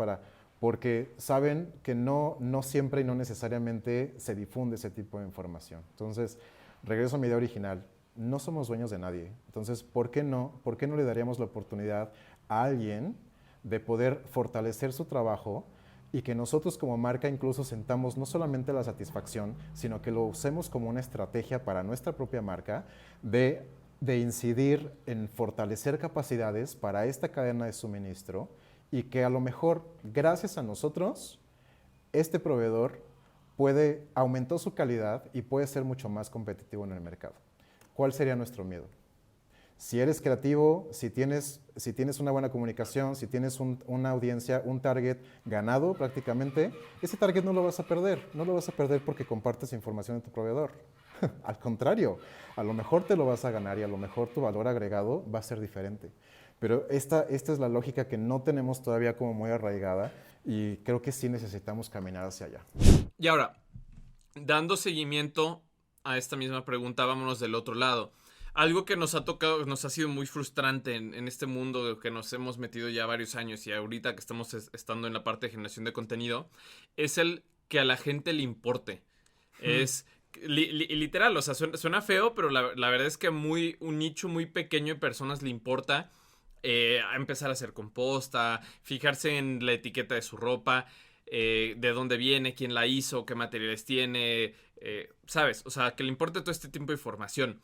porque saben que no siempre y no necesariamente se difunde ese tipo de información. Entonces, regreso a mi idea original. No somos dueños de nadie. Entonces, ¿por qué no le daríamos la oportunidad a alguien de poder fortalecer su trabajo y que nosotros como marca incluso sentamos no solamente la satisfacción, sino que lo usemos como una estrategia para nuestra propia marca de incidir en fortalecer capacidades para esta cadena de suministro y que a lo mejor, gracias a nosotros, este proveedor aumentó su calidad y puede ser mucho más competitivo en el mercado. ¿Cuál sería nuestro miedo? Si eres creativo, si tienes una buena comunicación, si tienes una audiencia, un target ganado prácticamente, ese target no lo vas a perder. No lo vas a perder porque compartes información de tu proveedor. Al contrario, a lo mejor te lo vas a ganar y a lo mejor tu valor agregado va a ser diferente. Pero esta es la lógica que no tenemos todavía como muy arraigada y creo que sí necesitamos caminar hacia allá. Y ahora, dando seguimiento a esta misma pregunta, vámonos del otro lado. Algo que nos ha tocado, nos ha sido muy frustrante en este mundo que nos hemos metido ya varios años y ahorita que estamos estando en la parte de generación de contenido, es el que a la gente le importe. Es literal, o sea, suena feo, pero la verdad es que un nicho muy pequeño de personas le importa a empezar a hacer composta, fijarse en la etiqueta de su ropa, de dónde viene, quién la hizo, qué materiales tiene, ¿sabes? O sea, que le importe todo este tipo de información.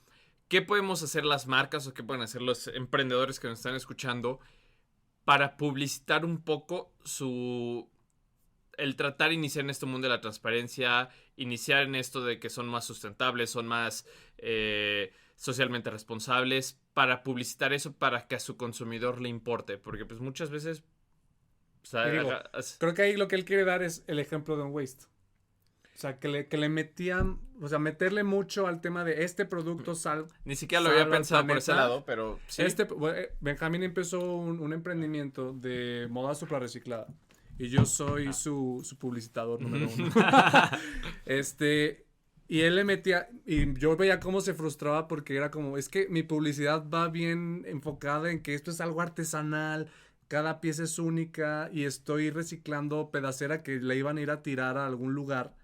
¿Qué podemos hacer las marcas o qué pueden hacer los emprendedores que nos están escuchando para publicitar un poco el tratar de iniciar en este mundo de la transparencia, iniciar en esto de que son más sustentables, son más socialmente responsables, para publicitar eso para que a su consumidor le importe? Porque pues muchas veces... O sea, creo que ahí lo que él quiere dar es el ejemplo de un waste. O sea, que le metían, o sea, meterle mucho al tema de este producto Ni siquiera lo había pensado por ese lado, pero sí. Benjamín empezó un emprendimiento de moda supra reciclada. Y yo soy su publicitador número 1. Y él le metía, y yo veía cómo se frustraba porque era como, es que mi publicidad va bien enfocada en que esto es algo artesanal, cada pieza es única y estoy reciclando pedacera que le iban a ir a tirar a algún lugar.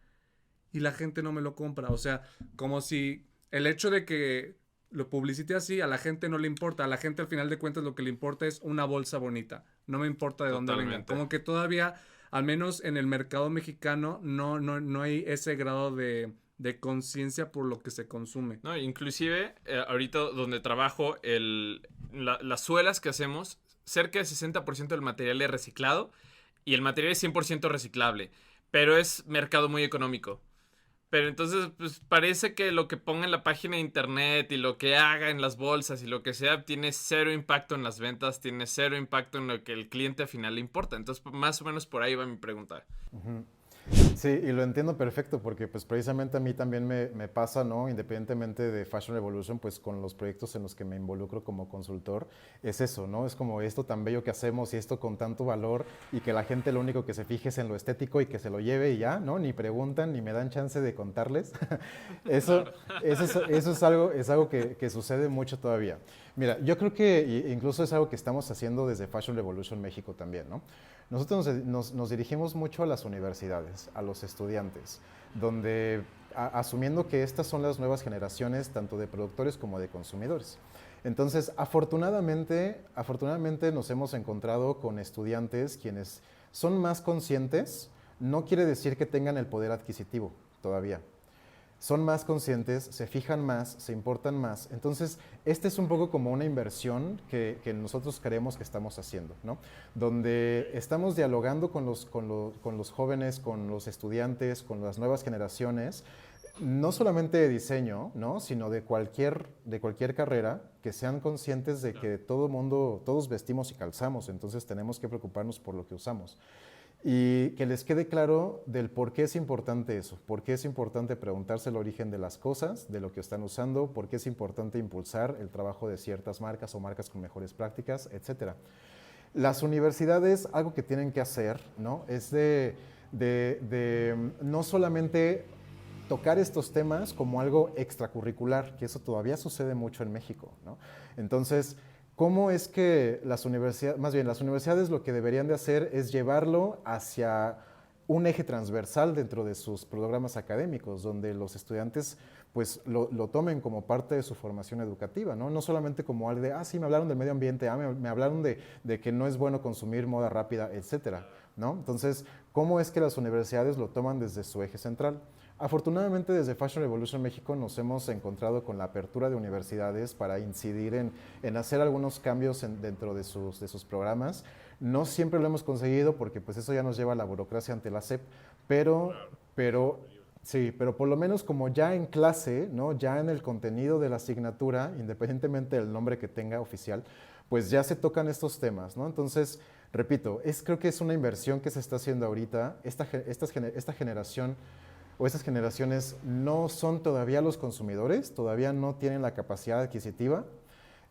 Y la gente no me lo compra. O sea, como si el hecho de que lo publicite así, a la gente no le importa. A la gente al final de cuentas lo que le importa es una bolsa bonita. No me importa de dónde venga. Como que todavía, al menos en el mercado mexicano, no hay ese grado de conciencia por lo que se consume. No, inclusive, ahorita donde trabajo, las suelas que hacemos, cerca del 60% del material es reciclado y el material es 100% reciclable. Pero es mercado muy económico. Pero entonces, pues parece que lo que ponga en la página de internet y lo que haga en las bolsas y lo que sea, tiene cero impacto en las ventas, tiene cero impacto en lo que el cliente al final le importa. Entonces, más o menos por ahí va mi pregunta. Uh-huh. Sí, y lo entiendo perfecto porque pues precisamente a mí también me pasa, ¿no? Independientemente de Fashion Revolution, pues con los proyectos en los que me involucro como consultor, es eso, ¿no? Es como esto tan bello que hacemos y esto con tanto valor y que la gente lo único que se fije es en lo estético y que se lo lleve y ya, ¿no? Ni preguntan, ni me dan chance de contarles. Eso es algo que sucede mucho todavía. Mira, yo creo que incluso es algo que estamos haciendo desde Fashion Revolution México también, ¿no? Nosotros nos dirigimos mucho a las universidades, a los estudiantes, donde asumiendo que estas son las nuevas generaciones tanto de productores como de consumidores. Entonces, afortunadamente nos hemos encontrado con estudiantes quienes son más conscientes, no quiere decir que tengan el poder adquisitivo todavía. Son más conscientes, se fijan más, se importan más. Entonces, este es un poco como una inversión que nosotros creemos que estamos haciendo, ¿no? Donde estamos dialogando con los jóvenes, con los estudiantes, con las nuevas generaciones, no solamente de diseño, ¿no? Sino de cualquier carrera, que sean conscientes de que todos vestimos y calzamos, entonces tenemos que preocuparnos por lo que usamos. Y que les quede claro del por qué es importante eso, por qué es importante preguntarse el origen de las cosas, de lo que están usando, por qué es importante impulsar el trabajo de ciertas marcas o marcas con mejores prácticas, etc. Las universidades, algo que tienen que hacer, ¿no? Es de no solamente tocar estos temas como algo extracurricular, que eso todavía sucede mucho en México, ¿no? Entonces, ¿cómo es que las universidades lo que deberían de hacer es llevarlo hacia un eje transversal dentro de sus programas académicos, donde los estudiantes pues lo tomen como parte de su formación educativa, ¿no? No solamente como algo de, sí, me hablaron del medio ambiente, me hablaron de que no es bueno consumir moda rápida, etcétera, ¿no? Entonces, ¿cómo es que las universidades lo toman desde su eje central? Afortunadamente, desde Fashion Revolution México nos hemos encontrado con la apertura de universidades para incidir en hacer algunos cambios dentro de sus programas. No siempre lo hemos conseguido porque pues eso ya nos lleva a la burocracia ante la SEP, pero Sí, pero por lo menos como ya en clase, ¿no? Ya en el contenido de la asignatura, independientemente del nombre que tenga oficial, pues ya se tocan estos temas, ¿no? Entonces, repito, creo que es una inversión que se está haciendo ahorita. Esta generación o estas generaciones no son todavía los consumidores, todavía no tienen la capacidad adquisitiva.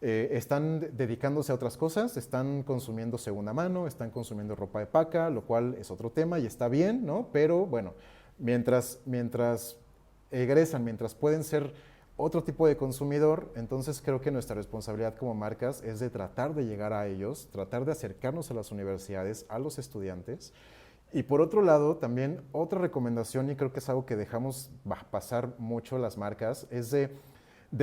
Están dedicándose a otras cosas, están consumiendo segunda mano, están consumiendo ropa de paca, lo cual es otro tema y está bien, ¿no? Pero bueno, mientras egresan, mientras pueden ser otro tipo de consumidor, entonces creo que nuestra responsabilidad como marcas es de tratar de llegar a ellos, tratar de acercarnos a las universidades, a los estudiantes. Y por otro lado, también otra recomendación, y creo que es algo que dejamos pasar mucho las marcas, es de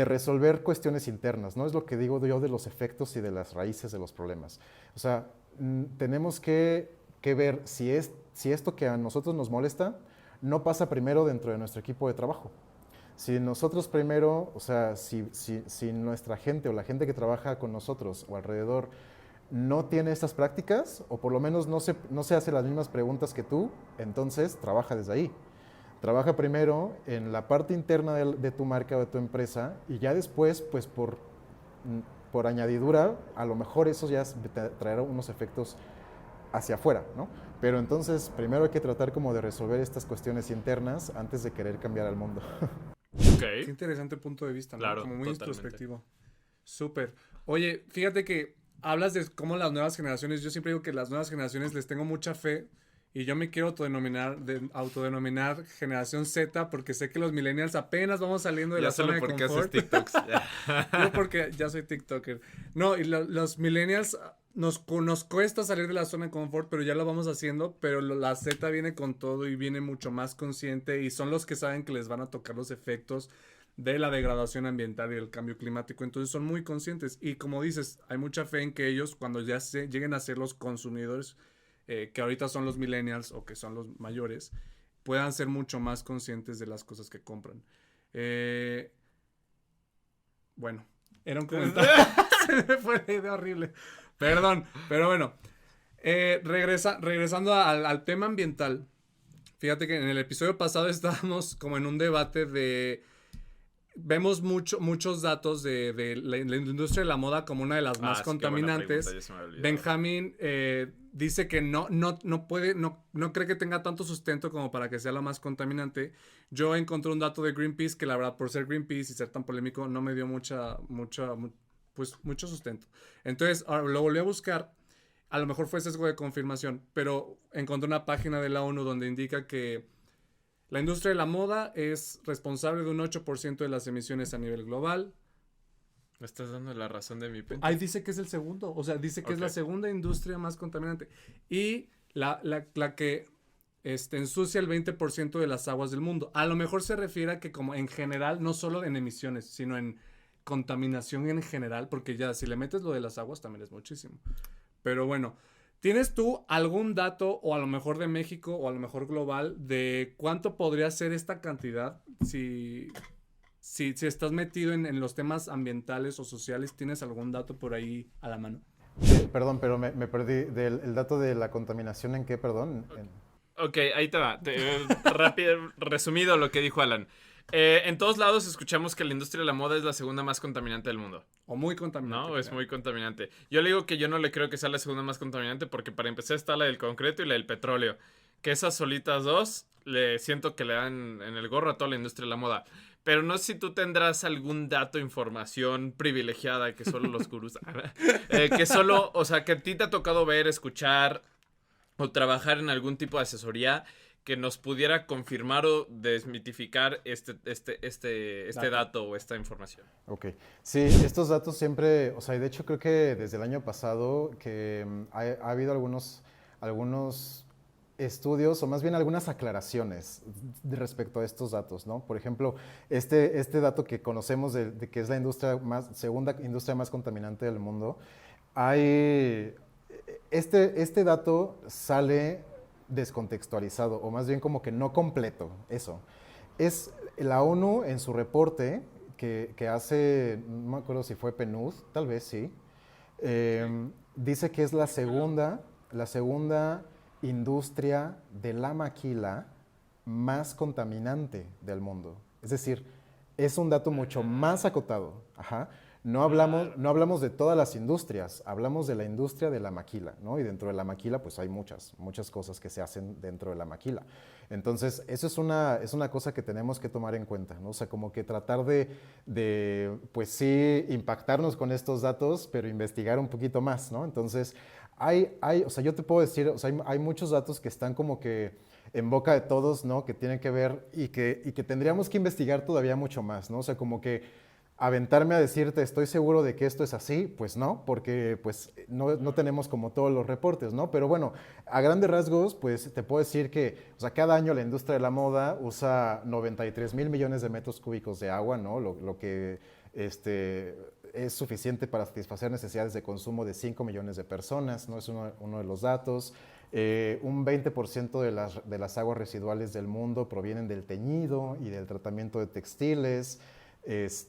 resolver cuestiones internas, ¿no? Es lo que digo yo de los efectos y de las raíces de los problemas. O sea, tenemos que ver si esto que a nosotros nos molesta no pasa primero dentro de nuestro equipo de trabajo. Si nosotros primero, o sea, si nuestra gente o la gente que trabaja con nosotros o alrededor no tiene estas prácticas, o por lo menos no se hace las mismas preguntas que tú, entonces trabaja desde ahí. Trabaja primero en la parte interna de tu marca o de tu empresa y ya después, pues por añadidura, a lo mejor eso ya traerá unos efectos hacia afuera, ¿no? Pero entonces primero hay que tratar como de resolver estas cuestiones internas antes de querer cambiar al mundo. Qué interesante punto de vista, ¿no? Claro, Como muy totalmente. introspectivo. Súper. Oye, fíjate que hablas de cómo las nuevas generaciones, yo siempre digo que las nuevas generaciones les tengo mucha fe y yo me quiero autodenominar generación Z porque sé que los millennials apenas vamos saliendo de la zona de porque confort. haces TikToks. Yo porque ya soy TikToker. No, y los millennials nos cuesta salir de la zona de confort, pero ya lo vamos haciendo, pero la Z viene con todo y viene mucho más consciente y son los que saben que les van a tocar los efectos de la degradación ambiental y del cambio climático, entonces son muy conscientes y como dices, hay mucha fe en que ellos cuando ya lleguen a ser los consumidores, que ahorita son los millennials o que son los mayores, puedan ser mucho más conscientes de las cosas que compran. Bueno, era un comentario. Se me fue la idea horrible. Perdón, pero bueno. Regresando al tema ambiental. Fíjate que en el episodio pasado estábamos como en un debate de... Vemos muchos datos de la industria de la moda como una de las más contaminantes. Benjamín dice que no cree que tenga tanto sustento como para que sea la más contaminante. Yo encontré un dato de Greenpeace que la verdad por ser Greenpeace y ser tan polémico no me dio mucho sustento. Entonces lo volví a buscar. A lo mejor fue sesgo de confirmación, pero encontré una página de la ONU donde indica que la industria de la moda es responsable de un 8% de las emisiones a nivel global. Me estás dando la razón de mi pena. Ahí dice que es el segundo, o sea, dice que es la segunda industria más contaminante. Y la que ensucia el 20% de las aguas del mundo. A lo mejor se refiere a que como en general, no solo en emisiones, sino en contaminación en general, porque ya si le metes lo de las aguas también es muchísimo. Pero bueno, ¿tienes tú algún dato, o a lo mejor de México, o a lo mejor global, de cuánto podría ser esta cantidad? Si estás metido en los temas ambientales o sociales, ¿tienes algún dato por ahí a la mano? Perdón, pero me perdí. ¿El dato de la contaminación en qué, perdón? Ok, ahí te va. Rápido, resumido lo que dijo Alan. En todos lados escuchamos que la industria de la moda es la segunda más contaminante del mundo. O muy contaminante. No, es muy contaminante. Yo le digo que yo no le creo que sea la segunda más contaminante porque para empezar está la del concreto y la del petróleo. Que esas solitas dos le siento que le dan en el gorro a toda la industria de la moda. Pero no sé si tú tendrás algún dato, información privilegiada que solo los gurús... que solo, o sea, que a ti te ha tocado ver, escuchar o trabajar en algún tipo de asesoría que nos pudiera confirmar o desmitificar este dato o esta información. Ok, sí, estos datos siempre, o sea, y de hecho creo que desde el año pasado que ha habido algunos estudios o más bien algunas aclaraciones respecto a estos datos, ¿no? Por ejemplo, este dato que conocemos de que es la segunda industria más contaminante del mundo, este dato sale descontextualizado, o más bien como que no completo, eso. Es la ONU en su reporte que hace, no me acuerdo si fue PNUD, tal vez sí, dice que es la segunda industria de la maquila más contaminante del mundo. Es decir, es un dato mucho más acotado. Ajá. No hablamos de todas las industrias, hablamos de la industria de la maquila, ¿no? Y dentro de la maquila, pues hay muchas cosas que se hacen dentro de la maquila. Entonces, eso es una cosa que tenemos que tomar en cuenta, ¿no? O sea, como que tratar pues sí, impactarnos con estos datos, pero investigar un poquito más, ¿no? Entonces, o sea, yo te puedo decir, o sea, hay muchos datos que están como que en boca de todos, ¿no? Que tienen que ver y que tendríamos que investigar todavía mucho más, ¿no? O sea, como que aventarme a decirte, estoy seguro de que esto es así, pues no, porque pues no tenemos como todos los reportes, ¿no? Pero bueno, a grandes rasgos, pues te puedo decir que, o sea, cada año la industria de la moda usa 93,000 millones de metros cúbicos de agua, ¿no? Lo que es suficiente para satisfacer necesidades de consumo de 5 millones de personas, ¿no? Es uno de los datos. Un 20% de las aguas residuales del mundo provienen del teñido y del tratamiento de textiles. Casi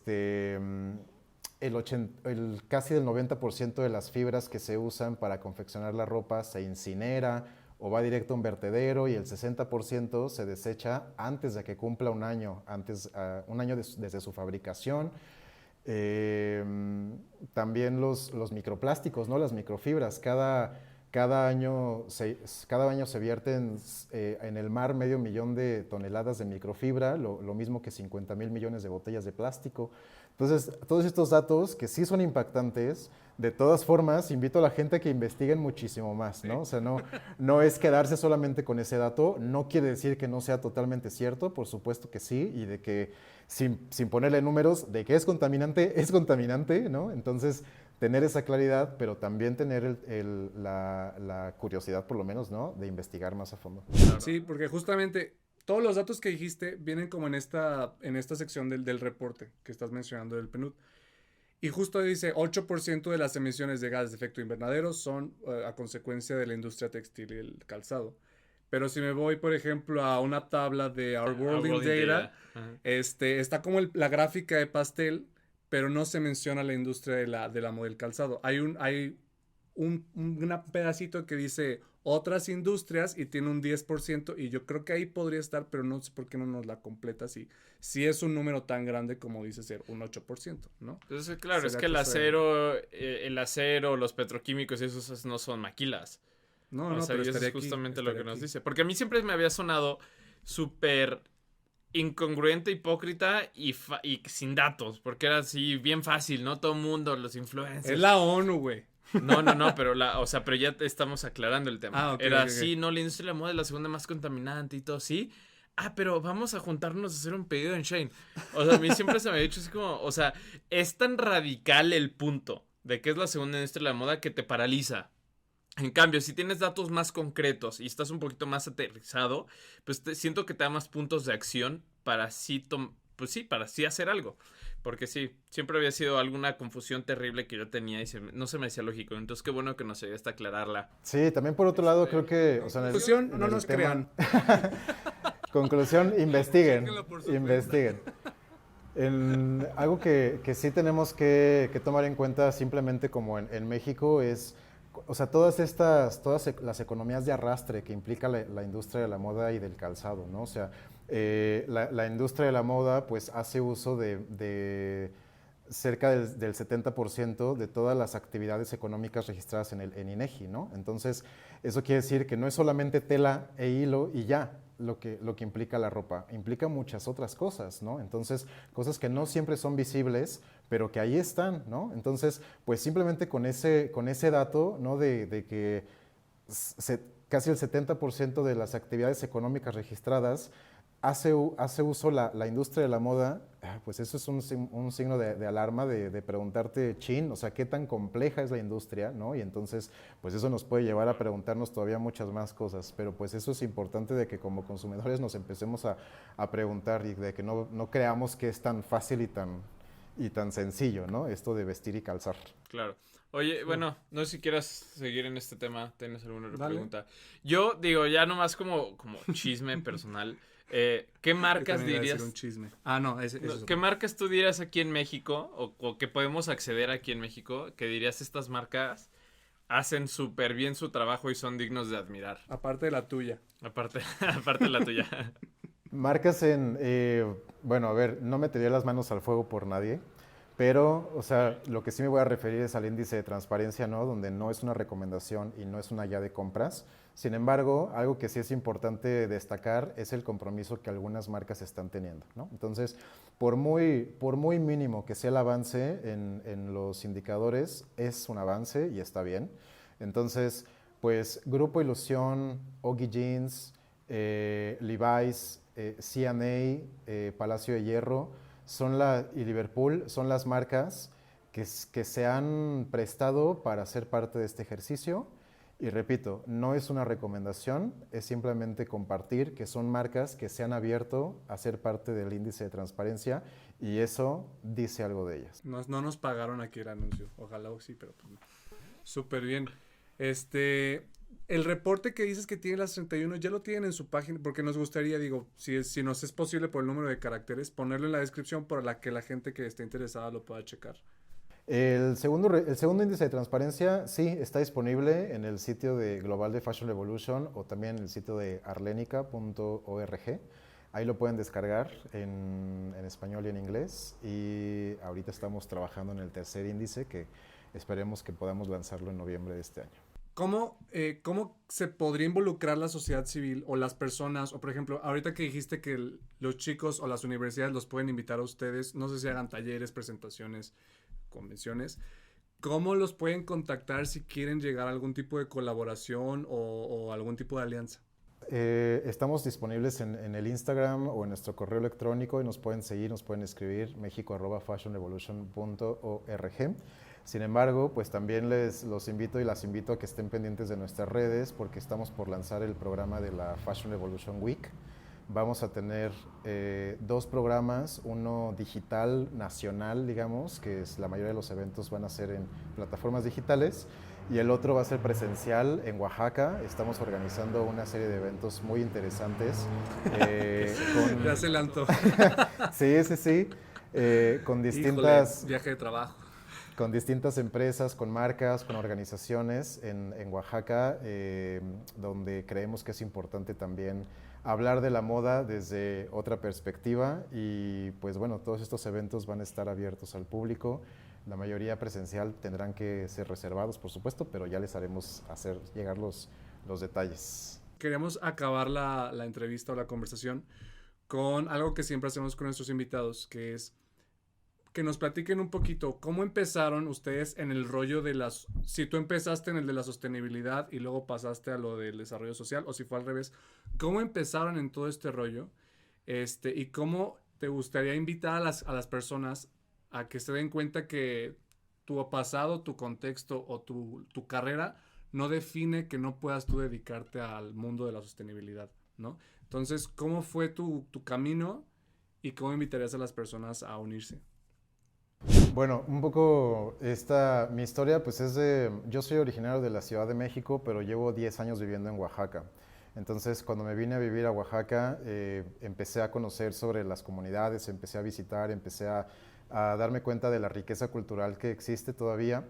el 90% de las fibras que se usan para confeccionar la ropa se incinera o va directo a un vertedero, y el 60% se desecha antes de que cumpla un año, desde su fabricación. También los microplásticos, ¿no? Las microfibras. Cada año se vierten en el mar 500,000 de toneladas de microfibra, lo mismo que 50,000 millones de botellas de plástico. Entonces, todos estos datos que sí son impactantes, de todas formas, invito a la gente a que investiguen muchísimo más, ¿no? O sea, no es quedarse solamente con ese dato, no quiere decir que no sea totalmente cierto, por supuesto que sí, y de que sin ponerle números, de que es contaminante, ¿no? Entonces, tener esa claridad, pero también tener la curiosidad, por lo menos, ¿no? De investigar más a fondo. Sí, porque justamente todos los datos que dijiste vienen como en esta sección del reporte que estás mencionando del PNUD. Y justo dice 8% de las emisiones de gases de efecto invernadero son a consecuencia de la industria textil y el calzado. Pero si me voy, por ejemplo, a una tabla de Our World in Data, está como la gráfica de pastel, pero no se menciona la industria de la moda del calzado. Hay un pedacito que dice otras industrias y tiene un 10%, y yo creo que ahí podría estar, pero no sé por qué no nos la completa si es un número tan grande como dice ser un 8%, ¿no? Entonces, claro, es que el acero, los petroquímicos y esos no son maquilas. O sea, y eso es justamente lo que nos dice. Porque a mí siempre me había sonado súper incongruente, hipócrita y sin datos, porque era así bien fácil, ¿no? Todo el mundo, los influencers. Es la ONU, güey. No, pero pero ya estamos aclarando el tema. Era así, no, la industria de la moda es la segunda más contaminante y todo, sí. Pero vamos a juntarnos a hacer un pedido en Shein. O sea, a mí siempre se me ha dicho así como, o sea, es tan radical el punto de que es la segunda industria de la moda que te paraliza. En cambio, si tienes datos más concretos y estás un poquito más aterrizado, pues siento que te da más puntos de acción para para sí hacer algo. Porque sí, siempre había sido alguna confusión terrible que yo tenía y no se me hacía lógico. Entonces, qué bueno que nos ayudaste a aclararla. Sí, también por otro lado, creo que... O sea, conclusión, no nos crean. Conclusión, investiguen. Algo que sí tenemos que tomar en cuenta, simplemente como en México, es... O sea, todas las economías de arrastre que implica la industria de la moda y del calzado, ¿no? O sea, la industria de la moda pues hace uso de cerca del 70% de todas las actividades económicas registradas en INEGI, ¿no? Entonces, eso quiere decir que no es solamente tela e hilo y ya lo que implica la ropa, implica muchas otras cosas, ¿no? Entonces, cosas que no siempre son visibles, pero que ahí están, ¿no? Entonces, pues simplemente con ese dato, ¿no? De que casi el 70% de las actividades económicas registradas hace uso la industria de la moda, pues eso es un signo de alarma de preguntarte, o sea, qué tan compleja es la industria, ¿no? Y entonces, pues eso nos puede llevar a preguntarnos todavía muchas más cosas, pero pues eso es importante de que como consumidores nos empecemos a preguntar y de que no creamos que es tan fácil y tan sencillo, ¿no? Esto de vestir y calzar. Claro. Oye, bueno, no sé si quieras seguir en este tema, ¿tienes alguna otra pregunta? Yo digo, ya nomás como chisme personal, ¿qué marcas dirías? Un chisme. No, ¿qué marcas tú dirías aquí en México o que podemos acceder aquí en México que dirías estas marcas hacen súper bien su trabajo y son dignos de admirar? Aparte de la tuya. Aparte de la tuya. Marcas bueno, a ver, no metería las manos al fuego por nadie, pero, o sea, lo que sí me voy a referir es al índice de transparencia, ¿no? Donde no es una recomendación y no es una guía de compras. Sin embargo, algo que sí es importante destacar es el compromiso que algunas marcas están teniendo, ¿no? Entonces, por muy mínimo que sea el avance en los indicadores, es un avance y está bien. Entonces, pues Grupo Ilusión, Oggy Jeans, Levi's, C&A, Palacio de Hierro y Liverpool son las marcas que se han prestado para ser parte de este ejercicio. Y repito, no es una recomendación, es simplemente compartir que son marcas que se han abierto a ser parte del índice de transparencia y eso dice algo de ellas. No nos pagaron aquí el anuncio. Ojalá sí, pero pues no. Súper bien. El reporte que dices que tiene las 31 ya lo tienen en su página, porque nos gustaría, digo, si nos es posible por el número de caracteres, ponerlo en la descripción para que la gente que esté interesada lo pueda checar. El segundo índice de transparencia sí está disponible en el sitio de Global de Fashion Revolution o también en el sitio de arlenica.org. Ahí lo pueden descargar en español y en inglés. Y ahorita estamos trabajando en el tercer índice que esperemos que podamos lanzarlo en noviembre de este año. ¿Cómo se podría involucrar la sociedad civil o las personas? O por ejemplo, ahorita que dijiste que los chicos o las universidades los pueden invitar a ustedes, no sé si hagan talleres, presentaciones, convenciones, ¿cómo los pueden contactar si quieren llegar a algún tipo de colaboración o algún tipo de alianza? Estamos disponibles en el Instagram o en nuestro correo electrónico y nos pueden seguir, nos pueden escribir mexico@fashionrevolution.org. Sin embargo, pues también los invito y las invito a que estén pendientes de nuestras redes porque estamos por lanzar el programa de la Fashion Revolution Week. Vamos a tener 2 programas, uno digital nacional, digamos, que es la mayoría de los eventos van a ser en plataformas digitales, y el otro va a ser presencial en Oaxaca. Estamos organizando una serie de eventos muy interesantes. Ya se lanzó. Sí. Con distintas... Híjole, viaje de trabajo. Con distintas empresas, con marcas, con organizaciones en Oaxaca, donde creemos que es importante también hablar de la moda desde otra perspectiva y pues bueno, todos estos eventos van a estar abiertos al público. La mayoría presencial tendrán que ser reservados, por supuesto, pero ya les haremos hacer llegar los detalles. Queremos acabar la entrevista o la conversación con algo que siempre hacemos con nuestros invitados, que es que nos platiquen un poquito cómo empezaron ustedes en el rollo si tú empezaste en el de la sostenibilidad y luego pasaste a lo del desarrollo social, o si fue al revés, cómo empezaron en todo este rollo, y cómo te gustaría invitar a las personas a que se den cuenta que tu pasado, tu contexto o tu carrera no define que no puedas tú dedicarte al mundo de la sostenibilidad, ¿no? Entonces, ¿cómo fue tu camino y cómo invitarías a las personas a unirse? Bueno, un poco mi historia pues yo soy originario de la Ciudad de México, pero llevo 10 años viviendo en Oaxaca. Entonces, cuando me vine a vivir a Oaxaca, empecé a conocer sobre las comunidades, empecé a visitar, empecé a darme cuenta de la riqueza cultural que existe todavía.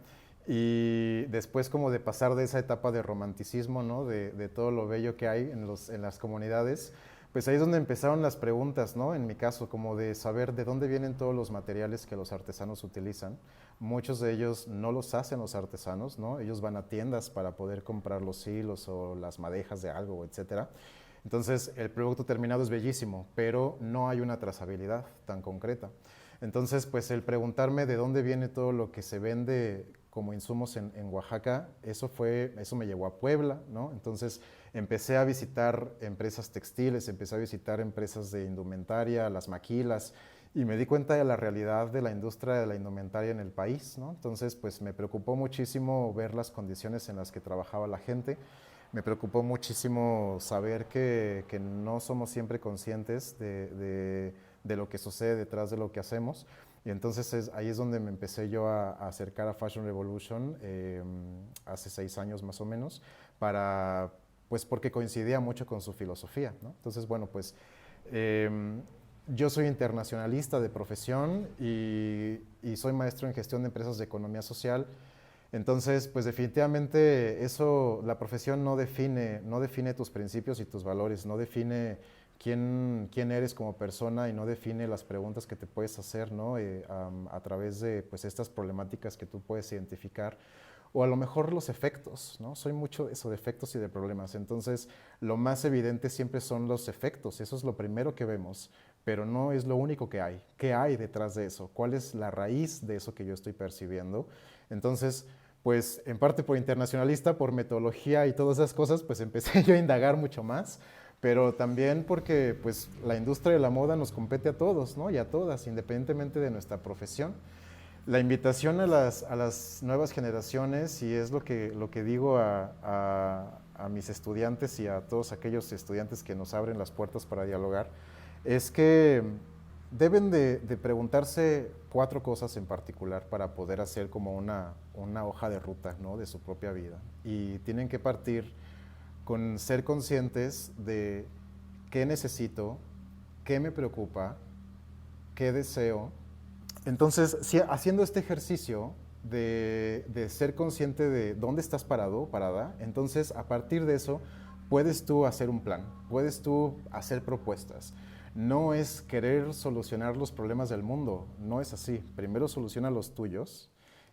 Y después como de pasar de esa etapa de romanticismo, ¿no? de todo lo bello que hay en las comunidades, pues ahí es donde empezaron las preguntas, ¿no? En mi caso, como de saber de dónde vienen todos los materiales que los artesanos utilizan. Muchos de ellos no los hacen los artesanos, ¿no? Ellos van a tiendas para poder comprar los hilos o las madejas de algo, etcétera. Entonces, el producto terminado es bellísimo, pero no hay una trazabilidad tan concreta. Entonces, pues el preguntarme de dónde viene todo lo que se vende como insumos en Oaxaca, eso me llevó a Puebla, ¿no? Entonces empecé a visitar empresas textiles, empecé a visitar empresas de indumentaria, las maquilas, y me di cuenta de la realidad de la industria de la indumentaria en el país, ¿no? Entonces pues me preocupó muchísimo ver las condiciones en las que trabajaba la gente, me preocupó muchísimo saber que no somos siempre conscientes de lo que sucede detrás de lo que hacemos. Y entonces ahí es donde me empecé yo a acercar a Fashion Revolution hace 6 años más o menos, pues porque coincidía mucho con su filosofía, ¿no? Entonces, bueno, pues yo soy internacionalista de profesión y soy maestro en gestión de empresas de economía social. Entonces, pues definitivamente la profesión no define tus principios y tus valores, no define quién eres como persona y no define las preguntas que te puedes hacer, ¿no? A través de pues, estas problemáticas que tú puedes identificar. O a lo mejor los efectos, ¿no? Soy mucho de eso, de efectos y de problemas. Entonces, lo más evidente siempre son los efectos. Eso es lo primero que vemos, pero no es lo único que hay. ¿Qué hay detrás de eso? ¿Cuál es la raíz de eso que yo estoy percibiendo? Entonces, pues en parte por internacionalista, por metodología y todas esas cosas, pues empecé yo a indagar mucho más, pero también porque pues la industria de la moda nos compete a todos, ¿no? Y a todas, independientemente de nuestra profesión. La invitación a las nuevas generaciones, y es lo que digo a mis estudiantes y a todos aquellos estudiantes que nos abren las puertas para dialogar, es que deben de preguntarse 4 cosas en particular para poder hacer como una hoja de ruta, ¿no? De su propia vida. Y tienen que partir con ser conscientes de qué necesito, qué me preocupa, qué deseo. Entonces, haciendo este ejercicio de ser consciente de dónde estás parado, parada, entonces a partir de eso puedes tú hacer un plan, puedes tú hacer propuestas. No es querer solucionar los problemas del mundo, no es así. Primero soluciona los tuyos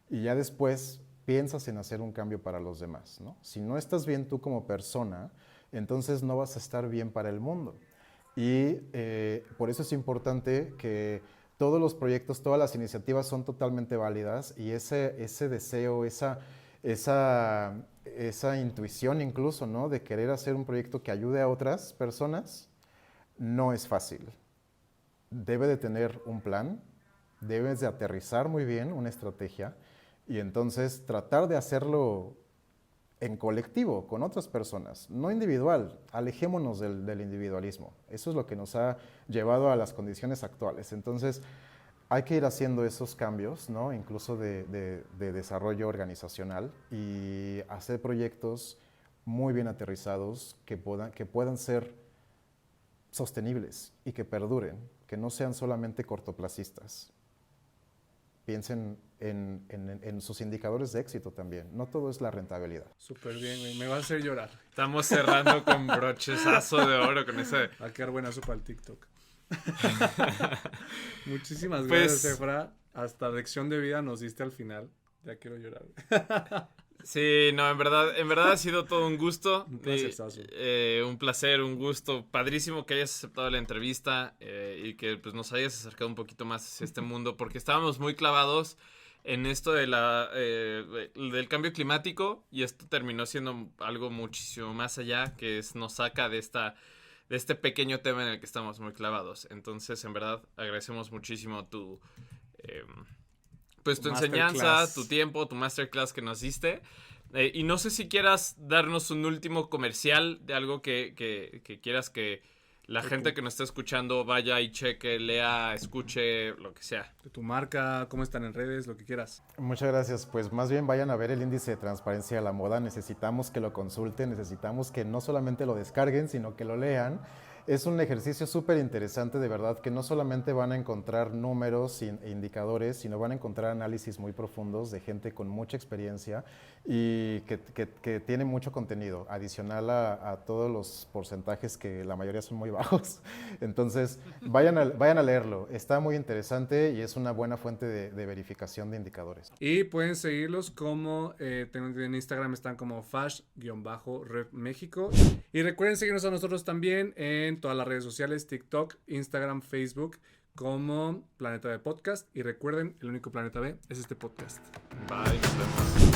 y ya después piensas en hacer un cambio para los demás, ¿no? Si no estás bien tú como persona, entonces no vas a estar bien para el mundo. Y por eso es importante que todos los proyectos, todas las iniciativas son totalmente válidas y ese deseo, esa intuición incluso, ¿no? De querer hacer un proyecto que ayude a otras personas, no es fácil. Debe de tener un plan, debes de aterrizar muy bien una estrategia y entonces tratar de hacerlo en colectivo, con otras personas, no individual. Alejémonos del individualismo. Eso es lo que nos ha llevado a las condiciones actuales. Entonces, hay que ir haciendo esos cambios, ¿no? Incluso de desarrollo organizacional y hacer proyectos muy bien aterrizados que puedan ser sostenibles y que perduren, que no sean solamente cortoplacistas. Piensen en sus indicadores de éxito también. No todo es la rentabilidad. Súper bien, güey. Me va a hacer llorar. Estamos cerrando con brochezazo de oro con ese. Va a quedar buena sopa al TikTok. Muchísimas Pues, gracias, Efra. Hasta lección de vida nos diste al final. Ya quiero llorar. Sí, no, en verdad ha sido todo un gusto. Un placerazo. Un placer, un gusto. Padrísimo que hayas aceptado la entrevista y que pues, nos hayas acercado un poquito más hacia este mundo, porque estábamos muy clavados en esto de del cambio climático y esto terminó siendo algo muchísimo más allá que nos saca de este pequeño tema en el que estamos muy clavados. Entonces, en verdad, agradecemos muchísimo tu enseñanza, tu tiempo, tu masterclass que nos diste. Y no sé si quieras darnos un último comercial de algo que quieras que la gente que nos está escuchando vaya y cheque, lea, escuche, lo que sea. De tu marca, cómo están en redes, lo que quieras. Muchas gracias. Pues más bien vayan a ver el índice de transparencia de la moda. Necesitamos que lo consulten, necesitamos que no solamente lo descarguen, sino que lo lean. Es un ejercicio súper interesante, de verdad, que no solamente van a encontrar números e indicadores, sino van a encontrar análisis muy profundos de gente con mucha experiencia y que tiene mucho contenido, adicional a todos los porcentajes que la mayoría son muy bajos. Entonces, vayan a leerlo. Está muy interesante y es una buena fuente de verificación de indicadores. Y pueden seguirlos como, en Instagram están como fash-rep México. Y recuerden seguirnos a nosotros también en todas las redes sociales, TikTok, Instagram, Facebook, como Planeta B Podcast. Y recuerden, el único Planeta B es este podcast. Bye, nos vemos.